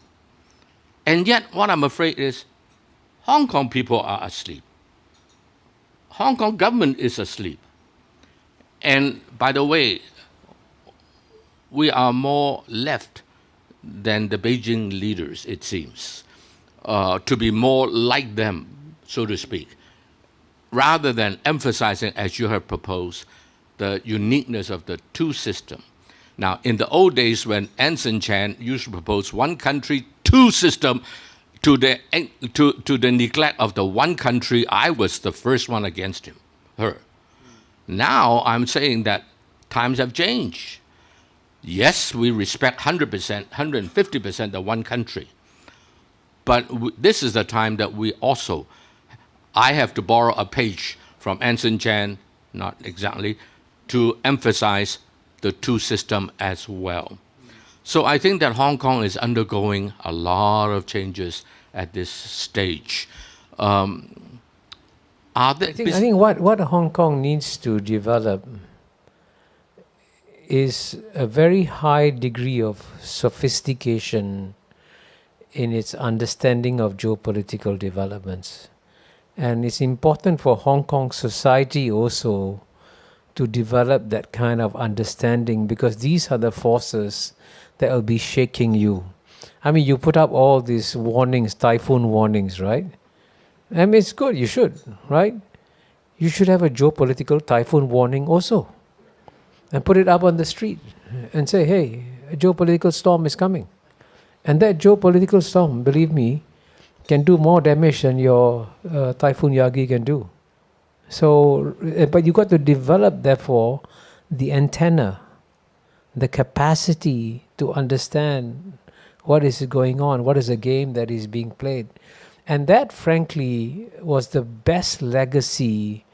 And yet, what I'm afraid is Hong Kong people are asleep. Hong Kong government is asleep. And by the way, we are more left than the Beijing leaders, it seems, to be more like them, so to speak, rather than emphasizing, as you have proposed, the uniqueness of the two systems. Now, in the old days when Anson Chan used to propose one country, two system, to the neglect of the one country, I was the first one against her. Now I'm saying that times have changed. Yes, we respect 100%, 150% the one country. But this is the time that we also, I have to borrow a page from Anson Chan, not exactly, to emphasize the two system as well. So I think that Hong Kong is undergoing a lot of changes at this stage. I think what Hong Kong needs to develop is a very high degree of sophistication in its understanding of geopolitical developments. And it's important for Hong Kong society also to develop that kind of understanding, because these are the forces that will be shaking you. I mean, you put up all these warnings, typhoon warnings, right? I mean, it's good, you should, right? You should have a geopolitical typhoon warning also. And put it up on the street and say, hey, a geopolitical storm is coming. And that geopolitical storm, believe me, can do more damage than your Typhoon Yagi can do. So, but you got to develop, therefore, the antenna, the capacity to understand what is going on, what is the game that is being played. And that, frankly, was the best legacy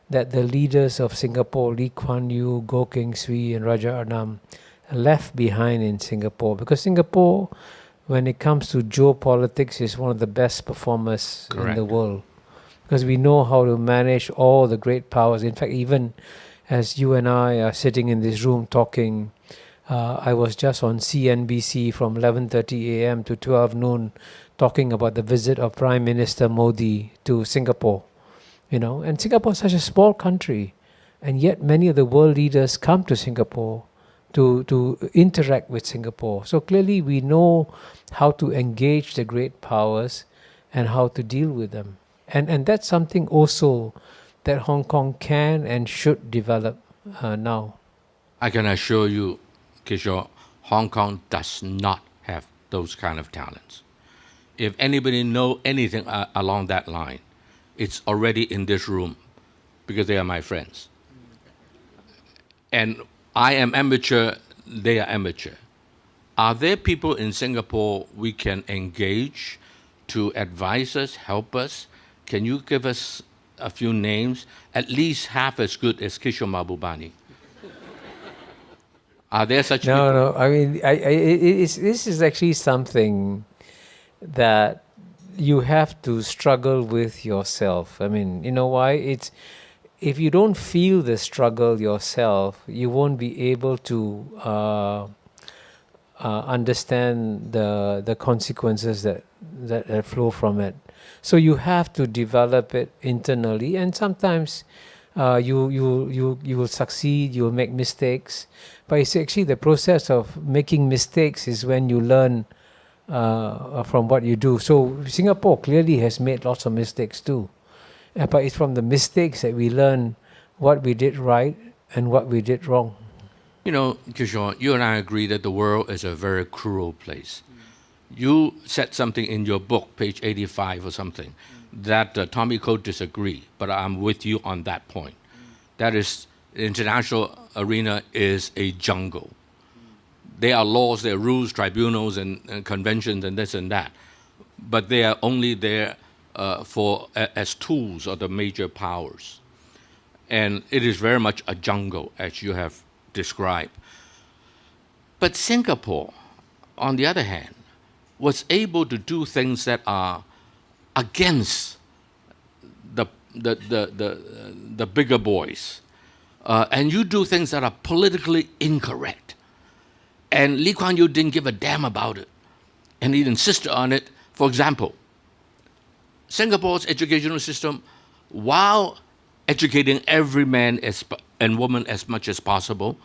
that the leaders of Singapore, Lee Kuan Yew, Goh Keng Swee, and Rajaratnam, left behind in Singapore. Because Singapore, when it comes to geopolitics, is one of the best performers in the world. Because we know how to manage all the great powers. In fact, even as you and I are sitting in this room talking, I was just on CNBC from 11:30 a.m. to 12 noon talking about the visit of Prime Minister Modi to Singapore. You know, and Singapore is such a small country, and yet many of the world leaders come to Singapore to interact with Singapore. So clearly we know how to engage the great powers and how to deal with them. And that's something also that Hong Kong can and should develop now. I can assure you, Kishore, Hong Kong does not have those kind of talents. If anybody know anything along that line, it's already in this room because they are my friends. And I am amateur, they are amateur. Are there people in Singapore we can engage to advise us, help us? Can you give us a few names, at least half as good as Kishore Mahbubani? Are there such people? No. I mean, this is actually something that you have to struggle with yourself. I mean, you know why? If you don't feel the struggle yourself, you won't be able to understand the consequences that flow from it. So you have to develop it internally, and sometimes you will succeed, you will make mistakes, but it's actually the process of making mistakes is when you learn from what you do. So Singapore clearly has made lots of mistakes too, but it's from the mistakes that we learn what we did right and what we did wrong. You know, Kishore, you and I agree that the world is a very cruel place. You said something in your book, page 85 or something, that Tommy Coe disagree, but I'm with you on that point. That is, the international arena is a jungle. There are laws, there are rules, tribunals, and conventions, and this and that. But they are only there as tools of the major powers. And it is very much a jungle, as you have described. But Singapore, on the other hand, was able to do things that are against the bigger boys. And you do things that are politically incorrect. And Lee Kuan Yew didn't give a damn about it. And he insisted on it. For example, Singapore's educational system, while educating every man and woman as much as possible,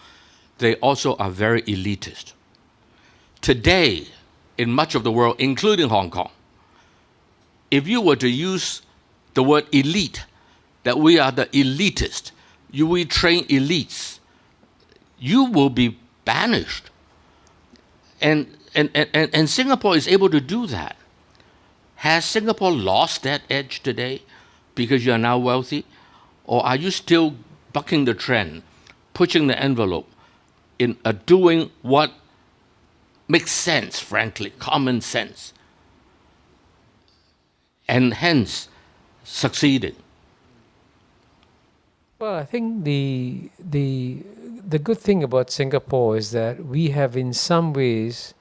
they also are very elitist. Today, in much of the world, including Hong Kong, if you were to use the word elite, that we are the elitist, we train elites, you will be banished. And Singapore is able to do that. Has Singapore lost that edge today because you are now wealthy? Or are you still bucking the trend, pushing the envelope, in doing what makes sense, frankly, common sense, and hence succeeding? Well, I think the good thing about Singapore is that we have in some ways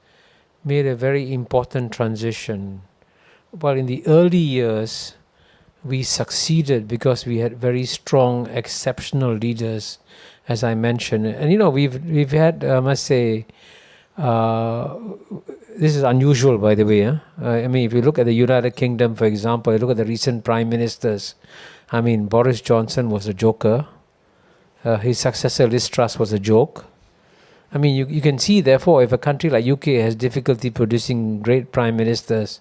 made a very important transition. Well, in the early years, we succeeded because we had very strong, exceptional leaders, as I mentioned. And we've had, I must say, this is unusual, by the way. I mean, if you look at the United Kingdom, for example, you look at the recent prime ministers. I mean, Boris Johnson was a joker. His successor, Liz Truss, was a joke. I mean, you can see, therefore, if a country like UK has difficulty producing great prime ministers,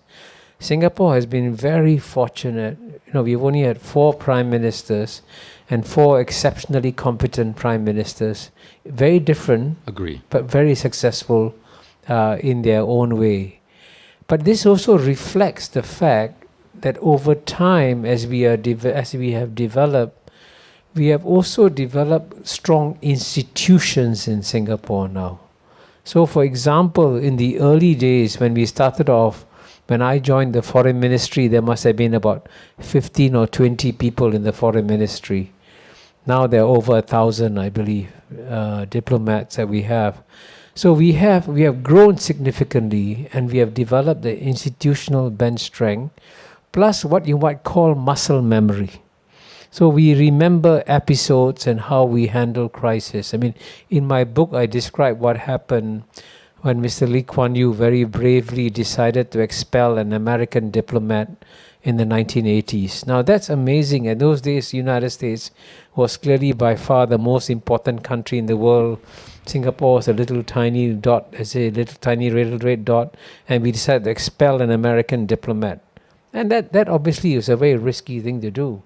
Singapore has been very fortunate. We've only had 4 prime ministers and 4 exceptionally competent prime ministers. Very different, agree, but very successful in their own way. But this also reflects the fact that over time, as we have developed, we have also developed strong institutions in Singapore now. So, for example, in the early days when we started off, when I joined the foreign ministry, there must have been about 15 or 20 people in the foreign ministry. Now there are over 1,000, I believe, diplomats that we have. So we have grown significantly, and we have developed the institutional bench strength, plus what you might call muscle memory. So we remember episodes and how we handle crisis. I mean, in my book, I describe what happened when Mr. Lee Kuan Yew very bravely decided to expel an American diplomat in the 1980s. Now that's amazing. In those days, the United States was clearly by far the most important country in the world. Singapore was a little tiny dot, little tiny red dot, and we decided to expel an American diplomat. And that obviously is a very risky thing to do.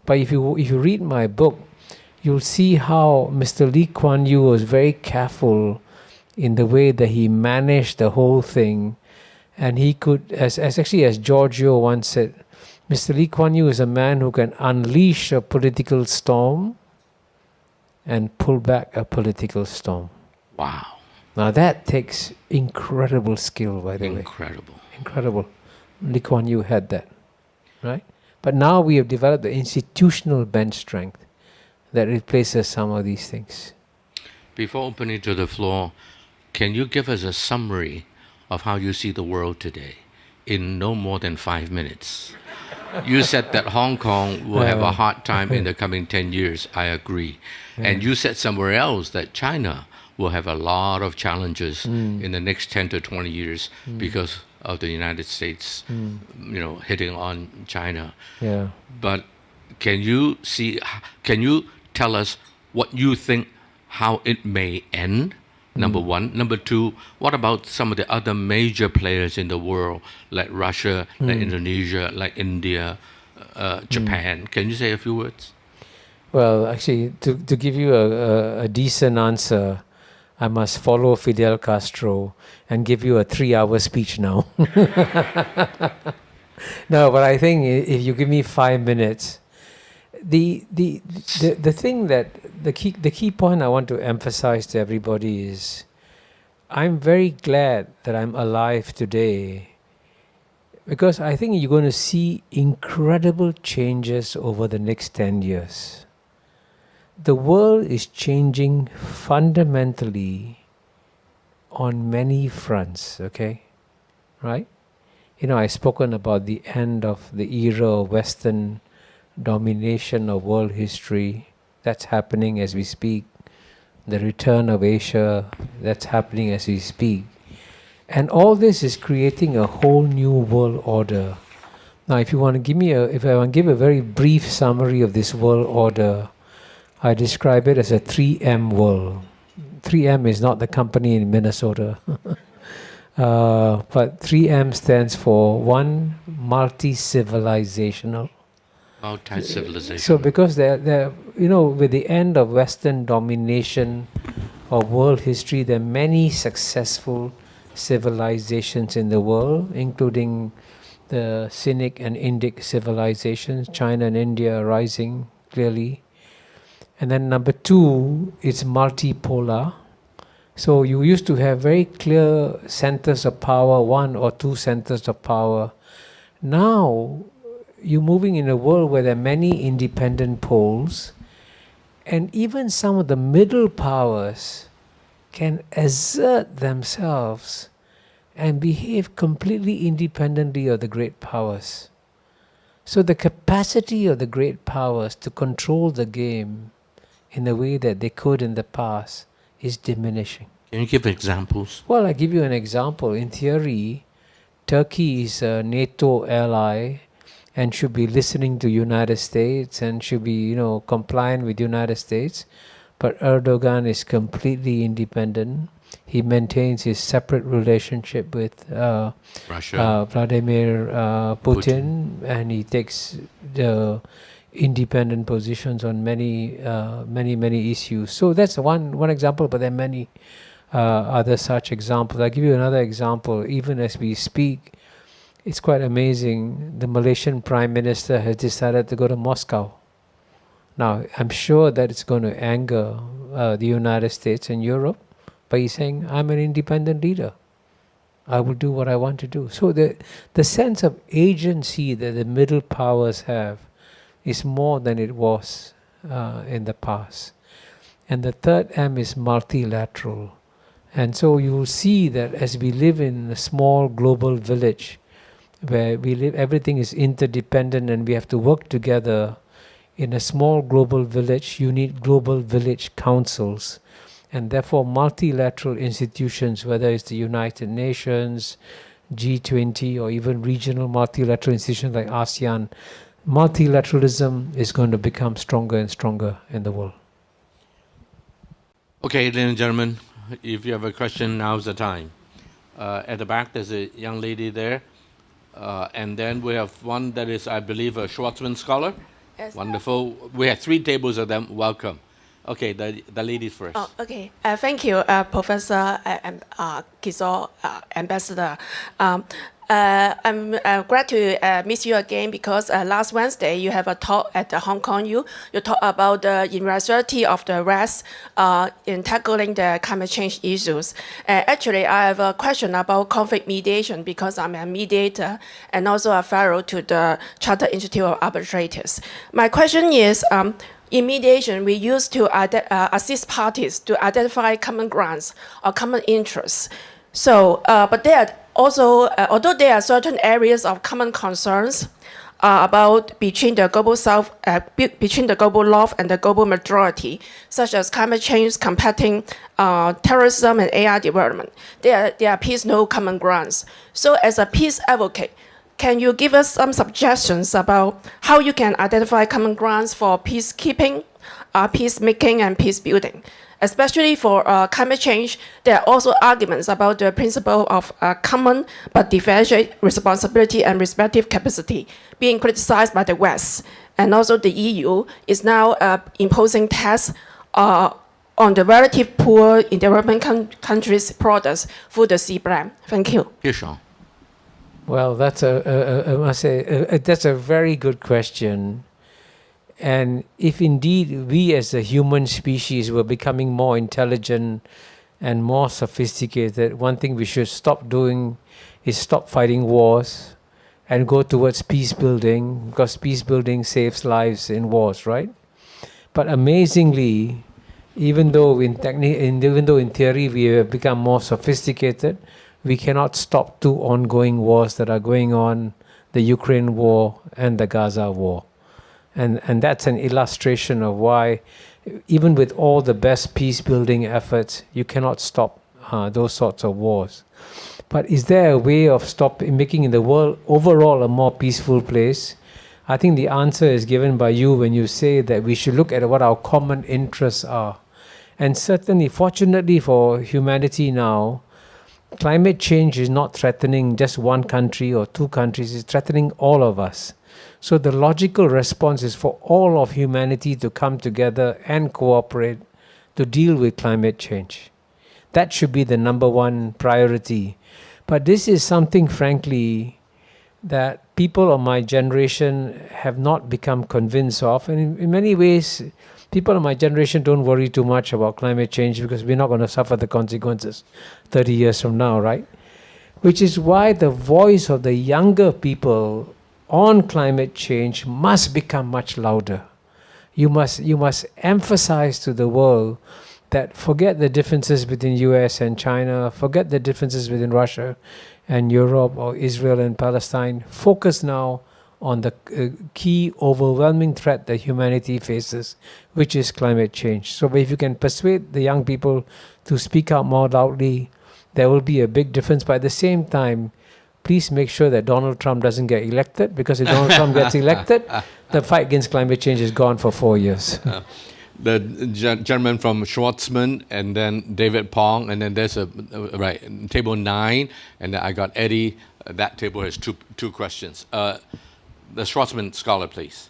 But if you read my book, you'll see how Mr. Lee Kuan Yew was very careful in the way that he managed the whole thing. And he could, as Giorgio once said, Mr. Lee Kuan Yew is a man who can unleash a political storm and pull back a political storm. Wow. Now that takes incredible skill, by the way. Incredible. Lee Kuan Yew had that, right? But now we have developed the institutional bench strength that replaces some of these things. Before opening to the floor, can you give us a summary of how you see the world today in no more than 5 minutes? You said that Hong Kong will have a hard time in the coming 10 years. I agree. And you said somewhere else that China will have a lot of challenges in the next 10 to 20 years because of the United States, hitting on China. Yeah. But can you tell us what you think, how it may end? Number one. Number two, what about some of the other major players in the world, like Russia, like Indonesia, like India, Japan? Can you say a few words? Well, actually, to give you a decent answer, I must follow Fidel Castro and give you a 3-hour speech now. No, but I think if you give me 5 minutes, the thing that the key point I want to emphasize to everybody is, I'm very glad that I'm alive today, because I think you're going to see incredible changes over the next 10 years. The world is changing fundamentally on many fronts, okay? Right? I've spoken about the end of the era of Western domination of world history. That's happening as we speak. The return of Asia, that's happening as we speak. And all this is creating a whole new world order. Now, if I want to give a very brief summary of this world order, I describe it as a 3M world. 3M is not the company in Minnesota. But 3M stands for one, multi-civilizational. Multi-civilization. So because they're with the end of Western domination of world history, there are many successful civilizations in the world, including the Sinic and Indic civilizations, China and India rising clearly. And then number two, it's multipolar. So you used to have very clear centers of power, one or two centers of power. Now, you're moving in a world where there are many independent poles, and even some of the middle powers can assert themselves and behave completely independently of the great powers. So the capacity of the great powers to control the game in the way that they could in the past is diminishing. Can you give examples? Well, I give you an example. In theory, Turkey is a NATO ally and should be listening to United States and should be, compliant with United States. But Erdogan is completely independent. He maintains his separate relationship with Russia, Vladimir Putin, and he takes the independent positions on many issues. So that's one example, but there are many other such examples. I'll give you another example. Even as we speak, it's quite amazing. The Malaysian Prime Minister has decided to go to Moscow. Now, I'm sure that it's going to anger the United States and Europe, but he's saying, I'm an independent leader. I will do what I want to do. So the sense of agency that the middle powers have is more than it was in the past. And the third M is multilateral. And so you will see that as we live in a small global village, where we live, everything is interdependent and we have to work together. In a small global village, you need global village councils. And therefore multilateral institutions, whether it's the United Nations, G20, or even regional multilateral institutions like ASEAN, multilateralism is going to become stronger and stronger in the world. Okay, ladies and gentlemen, if you have a question, now's the time. At the back, there's a young lady there. And then we have one that is, I believe, a Schwartzman scholar. Yes. Wonderful. We have 3 tables of them. Welcome. Okay, the ladies first. Oh, okay. Thank you, Professor and Kiso, Ambassador. I'm glad to meet you again because last Wednesday you have a talk at the Hong Kong U. You talk about the irrationality of the West in tackling the climate change issues. Actually, I have a question about conflict mediation because I'm a mediator and also a fellow to the Chartered Institute of Arbitrators. My question is, in mediation, we used to assist parties to identify common grounds or common interests. So, but there are also, although there are certain areas of common concerns, about between the global south, between the global north and the global majority, such as climate change, combating terrorism, and AI development. There appears no common grounds. So, as a peace advocate, can you give us some suggestions about how you can identify common grounds for peacekeeping, peacemaking, and peace building? Especially for climate change, there are also arguments about the principle of common but differentiate responsibility and respective capacity being criticized by the West. And also the EU is now imposing tax on the relative poor in developing countries' products through the C brand. Thank you. Yes, Sean. Well, that's I must say, that's a very good question. And if indeed we as a human species were becoming more intelligent and more sophisticated, one thing we should stop doing is stop fighting wars and go towards peace building, because peace building saves lives in wars, right? But amazingly, even though in theory we have become more sophisticated, we cannot stop two ongoing wars that are going on, the Ukraine war and the Gaza war. And that's an illustration of why, even with all the best peace-building efforts, you cannot stop those sorts of wars. But is there a way of making the world overall a more peaceful place? I think the answer is given by you when you say that we should look at what our common interests are. And certainly, fortunately for humanity now, climate change is not threatening just one country or two countries, it's threatening all of us. So the logical response is for all of humanity to come together and cooperate to deal with climate change. That should be the number one priority. But this is something, frankly, that people of my generation have not become convinced of. And in many ways, people of my generation don't worry too much about climate change because we're not going to suffer the consequences 30 years from now, right? Which is why the voice of the younger people on climate change must become much louder. You must emphasize to the world that forget the differences between US and China, forget the differences between Russia and Europe or Israel and Palestine. Focus now on the key overwhelming threat that humanity faces, which is climate change. So if you can persuade the young people to speak out more loudly, there will be a big difference. But at the same time, please make sure that Donald Trump doesn't get elected, because if Donald Trump gets elected, the fight against climate change is gone for 4 years. The gentleman from Schwartzman, and then David Pong, and then there's table 9, and then I got Eddie. That table has two questions. The Schwartzman scholar, please.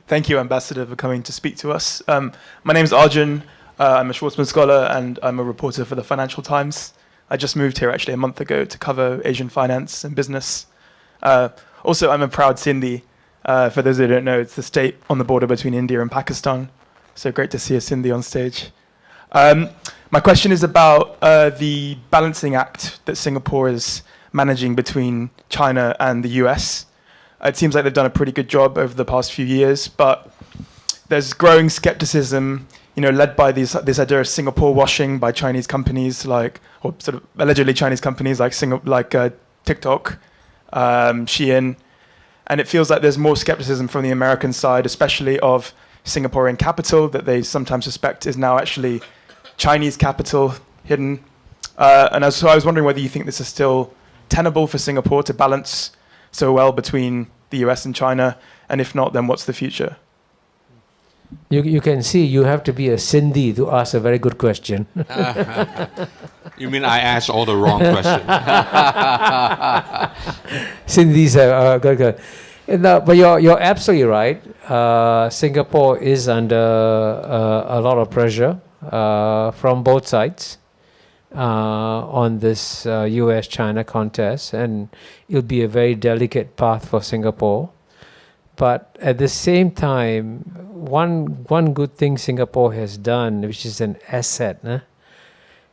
Thank you, Ambassador, for coming to speak to us. My name is Arjun. I'm a Schwartzman scholar, and I'm a reporter for the Financial Times. I just moved here actually a month ago to cover Asian finance and business. Also, I'm a proud Sindhi. For those who don't know, it's the state on the border between India and Pakistan. So great to see a Sindhi on stage. My question is about the balancing act that Singapore is managing between China and the US. It seems like they've done a pretty good job over the past few years, but there's growing skepticism, led by this idea of Singapore washing by Chinese companies or sort of allegedly Chinese companies like TikTok, Shein. And it feels like there's more skepticism from the American side, especially of Singaporean capital that they sometimes suspect is now actually Chinese capital hidden. So I was wondering whether you think this is still tenable for Singapore to balance so well between the US and China, and if not, then what's the future? You can see you have to be a Sindhi to ask a very good question. You mean I asked all the wrong questions? Sindhis are good. But you're absolutely right. Singapore is under a lot of pressure from both sides on this US-China contest, and it'll be a very delicate path for Singapore. But at the same time, one good thing Singapore has done, which is an asset,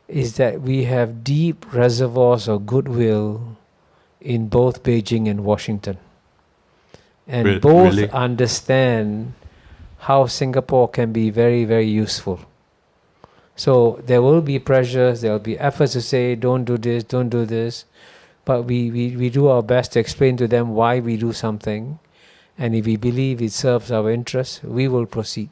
is that we have deep reservoirs of goodwill in both Beijing and Washington. And both really understand how Singapore can be very, very useful. So there will be pressures, there will be efforts to say, don't do this, don't do this. But we do our best to explain to them why we do something. And if we believe it serves our interests, we will proceed.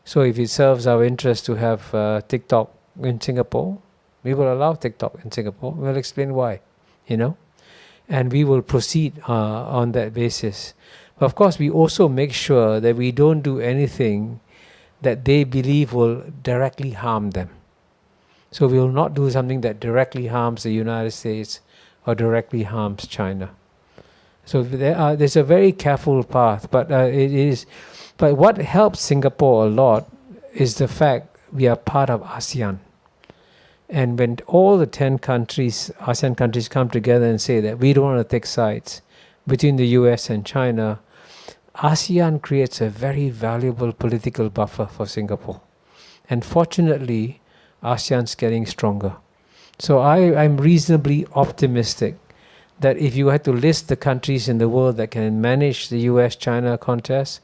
So if it serves our interest to have TikTok in Singapore, we will allow TikTok in Singapore. We'll explain why, and we will proceed on that basis. But of course, we also make sure that we don't do anything that they believe will directly harm them. So we will not do something that directly harms the United States or directly harms China. So there's a very careful path, but But what helps Singapore a lot is the fact we are part of ASEAN. And when all the 10 countries, ASEAN countries, come together and say that we don't want to take sides between the US and China, ASEAN creates a very valuable political buffer for Singapore. And fortunately, ASEAN's getting stronger. So I'm reasonably optimistic that if you had to list the countries in the world that can manage the US-China contest,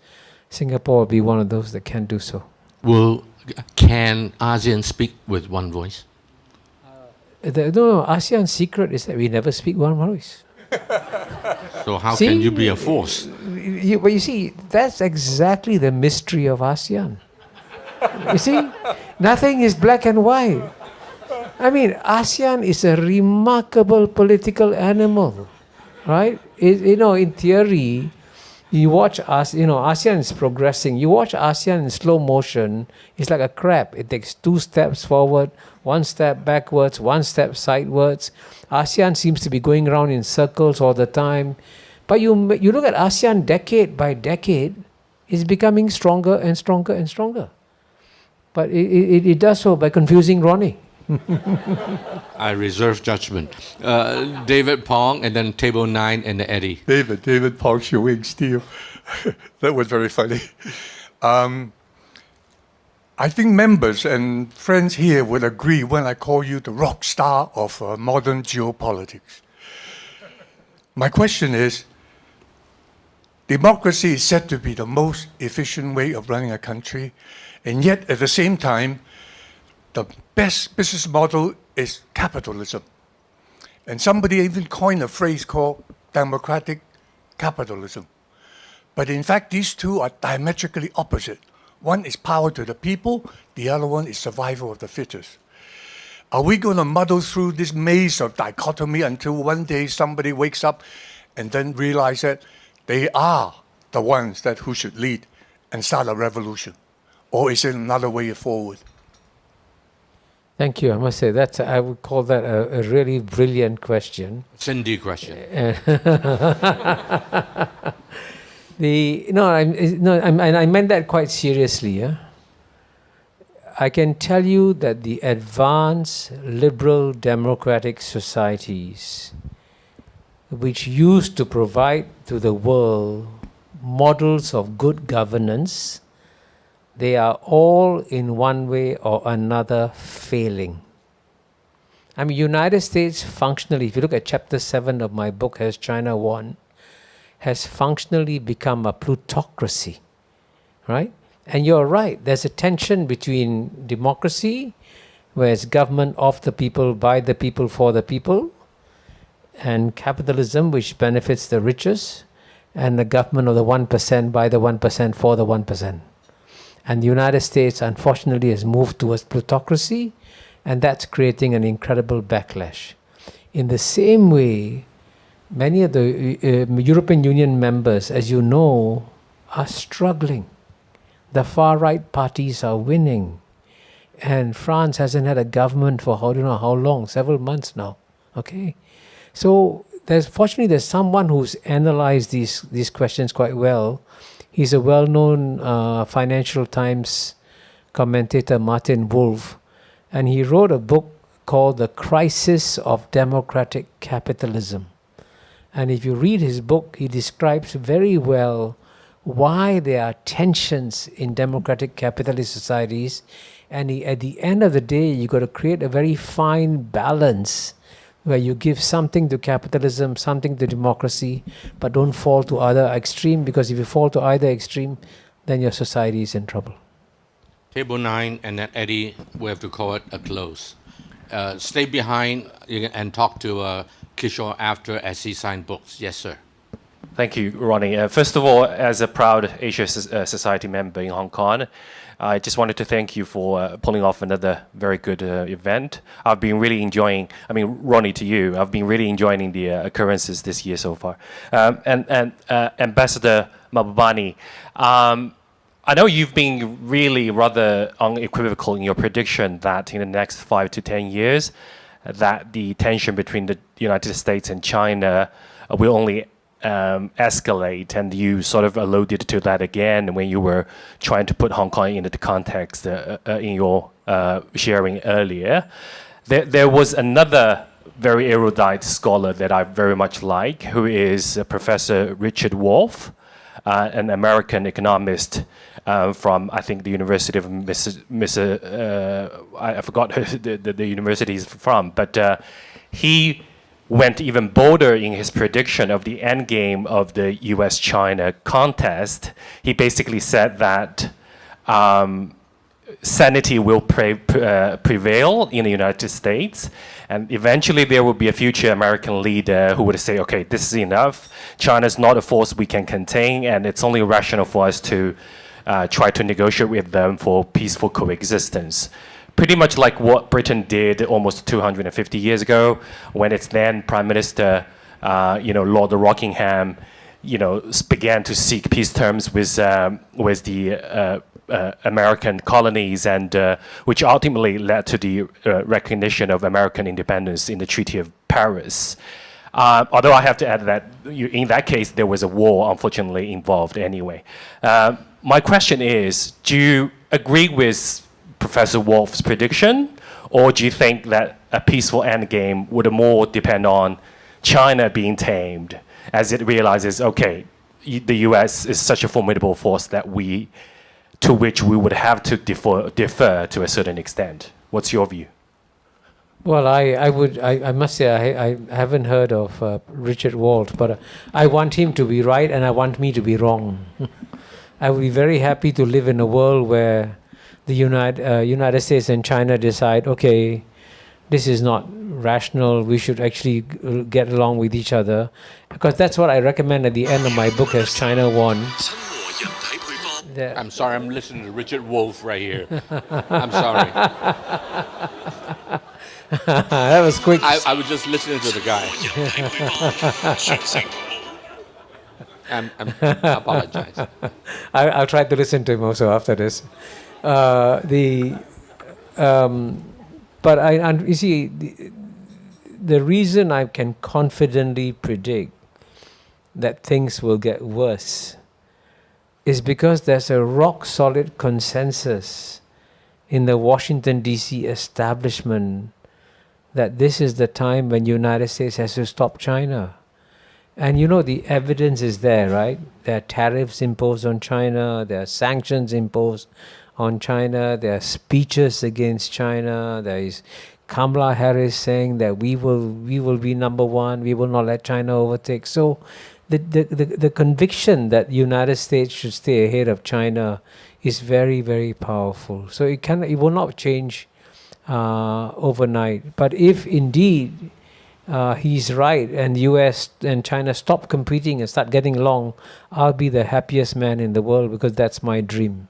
Singapore will be one of those that can do so. Can ASEAN speak with one voice? No, ASEAN's secret is that we never speak one voice. So how can you be a force? But you see, that's exactly the mystery of ASEAN. You see, nothing is black and white. I mean, ASEAN is a remarkable political animal, right? In theory, you watch us, ASEAN is progressing. You watch ASEAN in slow motion, it's like a crab. It takes 2 steps forward, 1 step backwards, 1 step sideways. ASEAN seems to be going around in circles all the time. But you look at ASEAN decade by decade, it's becoming stronger and stronger and stronger. But it does so by confusing Ronnie. I reserve judgment. David Pong, and then Table 9 and Eddie. David Pong, Wing Steel. That was very funny. I think members and friends here would agree when I call you the rock star of modern geopolitics. My question is, democracy is said to be the most efficient way of running a country, and yet at the same time, the best business model is capitalism. And somebody even coined a phrase called democratic capitalism. But in fact, these two are diametrically opposite. One is power to the people, the other one is survival of the fittest. Are we going to muddle through this maze of dichotomy until one day somebody wakes up and then realize that they are the ones who should lead and start a revolution? Or is it another way forward? Thank you. I must say I would call that a really brilliant question. Cindy question. I meant that quite seriously. Yeah? I can tell you that the advanced liberal democratic societies, which used to provide to the world models of good governance, they are all in one way or another failing. I mean, United States functionally, if you look at chapter 7 of my book, Has China Won?, has functionally become a plutocracy, right? And you're right, there's a tension between democracy, where it's government of the people, by the people, for the people, and capitalism, which benefits the richest, and the government of the 1%, by the 1%, for the 1%. And the United States, unfortunately, has moved towards plutocracy, and that's creating an incredible backlash. In the same way, many of the European Union members, as you know, are struggling. The far-right parties are winning. And France hasn't had a government for how long, several months now. Okay? So fortunately there's someone who's analyzed these questions quite well. He's a well-known Financial Times commentator, Martin Wolf, and he wrote a book called The Crisis of Democratic Capitalism. And if you read his book, he describes very well why there are tensions in democratic capitalist societies, and at the end of the day, you've got to create a very fine balance where you give something to capitalism, something to democracy, but don't fall to either extreme, because if you fall to either extreme, then your society is in trouble. Table 9 and then Eddie, we have to call it a close. Stay behind and talk to Kishore after as he signed books. Yes, sir. Thank you, Ronnie. First of all, as a proud Asia Society member in Hong Kong, I just wanted to thank you for pulling off another very good event. I've been really enjoying, Ronnie, to you, I've been really enjoying the occurrences this year so far. And Ambassador Mahbubani, I know you've been really rather unequivocal in your prediction that in the next 5 to 10 years, that the tension between the United States and China will only escalate, and you sort of alluded to that again when you were trying to put Hong Kong into the context in your sharing earlier. There was another very erudite scholar that I very much like, who is Professor Richard Wolff, an American economist from, I think, the University of I forgot the university he's from, but he went even bolder in his prediction of the endgame of the US-China contest. He basically said that sanity will prevail in the United States, and eventually there will be a future American leader who would say, okay, this is enough. China is not a force we can contain, and it's only rational for us to try to negotiate with them for peaceful coexistence. Pretty much like what Britain did almost 250 years ago, when its then Prime Minister, Lord Rockingham, began to seek peace terms with the American colonies, and which ultimately led to the recognition of American independence in the Treaty of Paris. Although I have to add that in that case there was a war, unfortunately, involved anyway. My question is, do you agree with Professor Wolff's prediction, or do you think that a peaceful endgame would more depend on China being tamed, as it realizes, okay, the US is such a formidable force to which we would have to defer to a certain extent? What's your view? Well, I must say I haven't heard of Richard Wolff, but I want him to be right and I want me to be wrong. I would be very happy to live in a world where the United States and China decide, okay, this is not rational, we should actually get along with each other. Because that's what I recommend at the end of my book as China Won. I'm sorry, I'm listening to Richard Wolff right here. I'm sorry. That was quick. I was just listening to the guy. I apologize. I'll try to listen to him also after this. But you see, the reason I can confidently predict that things will get worse is because there's a rock-solid consensus in the Washington, D.C. establishment that this is the time when the United States has to stop China. And the evidence is there, right? There are tariffs imposed on China, there are sanctions imposed on China, there are speeches against China, there is Kamala Harris saying that we will be number one, we will not let China overtake. So the conviction that the United States should stay ahead of China is very, very powerful. So it will not change overnight. But if indeed he's right and the US and China stop competing and start getting along, I'll be the happiest man in the world, because that's my dream.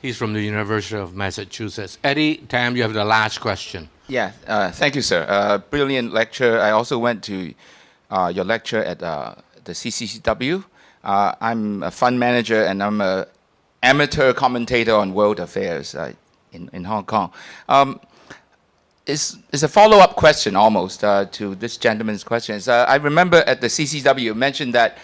He's from the University of Massachusetts. Eddie, Tam, you have the last question. Yeah, thank you, sir. Brilliant lecture. I also went to your lecture at the CCCW. I'm a fund manager and I'm an amateur commentator on world affairs in Hong Kong. It's a follow-up question almost to this gentleman's question. I remember at the CCW you mentioned that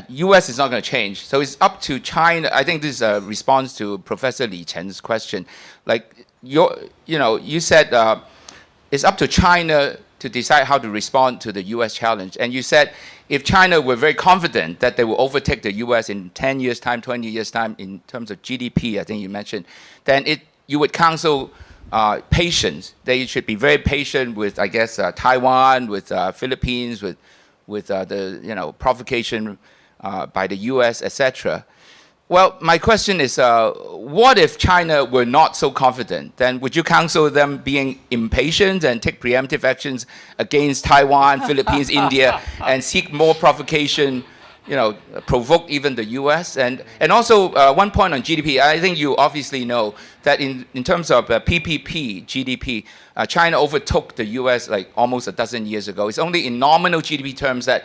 U.S. is not going to change. So it's up to China. I think this is a response to Professor Li Chen's question. Like, you said it's up to China to decide how to respond to the U.S. challenge. And you said if China were very confident that they will overtake the U.S. in 10 years' time, 20 years' time in terms of GDP, I think you mentioned, then you would counsel patience. They should be very patient with, I guess, Taiwan, with Philippines, with the provocation by the U.S., etc. Well, my question is, what if China were not so confident? Then would you counsel them being impatient and take preemptive actions against Taiwan, Philippines, India, and seek more provocation, provoke even the U.S.? And also, one point on GDP, I think you obviously know that in terms of PPP GDP, China overtook the U.S. like almost a dozen years ago. It's only in nominal GDP terms that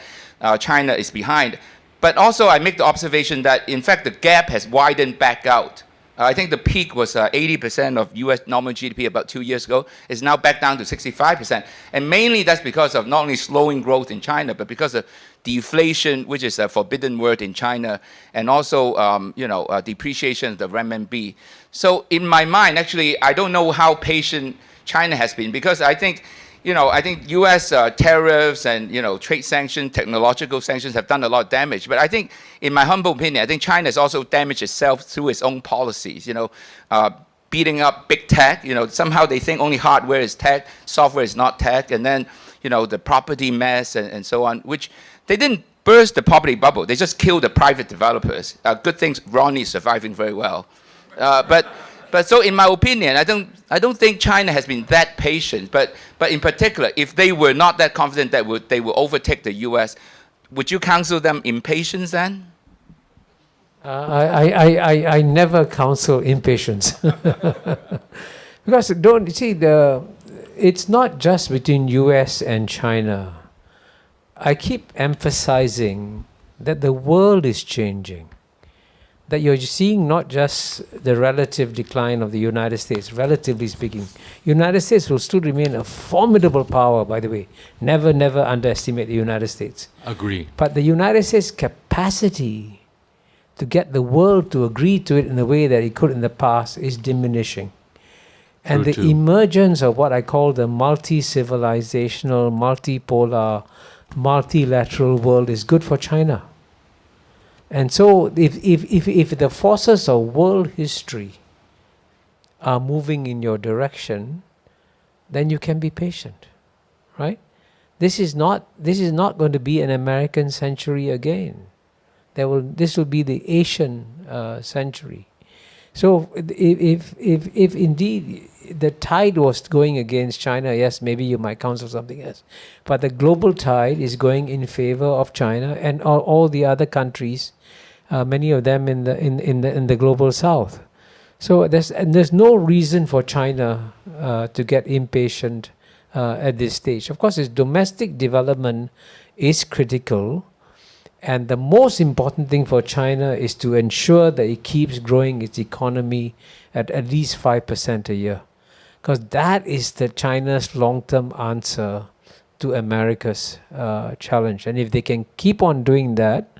China is behind. But also, I make the observation that, in fact, the gap has widened back out. I think the peak was 80% of U.S. nominal GDP about 2 years ago. It's now back down to 65%. And mainly that's because of not only slowing growth in China, but because of deflation, which is a forbidden word in China, and also, depreciation of the renminbi. So in my mind, actually, I don't know how patient China has been, because I think U.S. Tariffs and trade sanctions, technological sanctions have done a lot of damage. But I think, in my humble opinion, I think China has also damaged itself through its own policies. Beating up big tech. Somehow they think only hardware is tech, software is not tech, and then the property mess and so on. Which they didn't burst the property bubble. They just killed the private developers. Good things. Ronnie is surviving very well, But so, in my opinion, I don't think China has been that patient. But in particular, if they were not that confident that they will overtake the U.S., would you counsel them impatience then? I never counsel impatience. Because it's not just between U.S. and China. I keep emphasizing that the world is changing. That you're seeing not just the relative decline of the United States, relatively speaking. United States will still remain a formidable power, by the way. Never underestimate the United States. Agree. But the United States' capacity to get the world to agree to it in the way that it could in the past is diminishing. And the emergence of what I call the multi-civilizational, multipolar, multilateral world is good for China. And so if the forces of world history are moving in your direction, then you can be patient, right? This is not going to be an American century again. This will be the Asian century. So if indeed the tide was going against China, yes, maybe you might counsel something else. But the global tide is going in favor of China and all the other countries, many of them in the global south. So there's no reason for China to get impatient at this stage. Of course, its domestic development is critical. And the most important thing for China is to ensure that it keeps growing its economy at least 5% a year. Because that is China's long-term answer to America's challenge. And if they can keep on doing that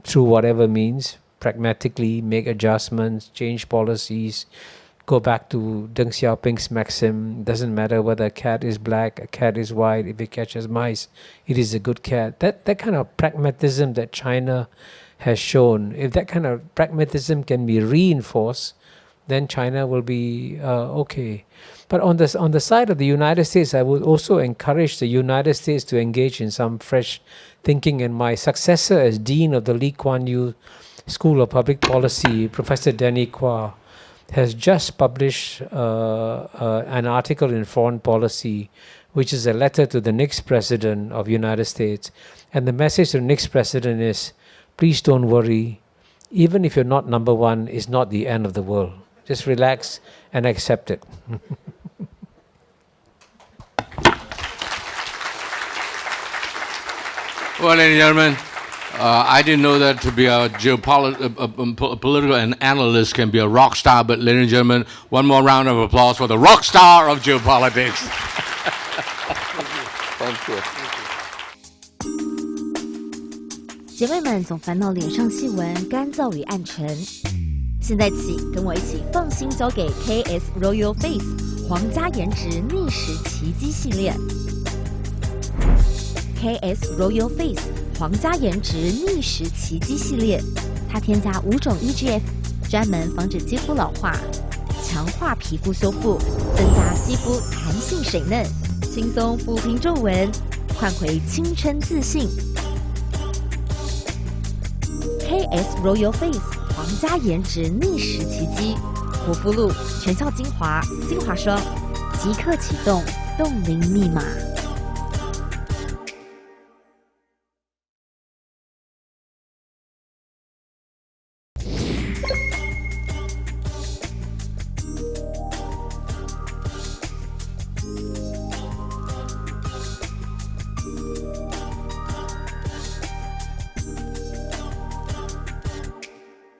through whatever means, pragmatically make adjustments, change policies, go back to Deng Xiaoping's maxim, doesn't matter whether a cat is black, a cat is white, if it catches mice, it is a good cat. That kind of pragmatism that China has shown, if that kind of pragmatism can be reinforced, then China will be okay. But on the side of the United States, I would also encourage the United States to engage in some fresh thinking. And my successor as Dean of the Lee Kuan Yew School of Public Policy, Professor Danny Kwa, has just published an article in Foreign Policy, which is a letter to the next president of the United States. And the message to the next president is, please don't worry. Even if you're not number one, it's not the end of the world. Just relax and accept it. Well, ladies and gentlemen, I didn't know that to be a political analyst can be a rock star, but ladies and gentlemen, one more round of applause for the rock star of geopolitics. Thank you. 姐妹们总烦恼脸上细纹、干燥与暗沉，现在起跟我一起放心交给 KS Royal Face 皇家颜值逆时奇迹系列。KS Royal Face 皇家颜值逆时奇迹系列，它添加5种 EGF， 专门防止肌肤老化，强化皮肤修复，增加肌肤弹性水嫩，轻松抚平皱纹，换回青春自信。KS Royal Face 皇家颜值逆时奇迹，活肤露全效精华，精华霜即刻启动冻龄密码。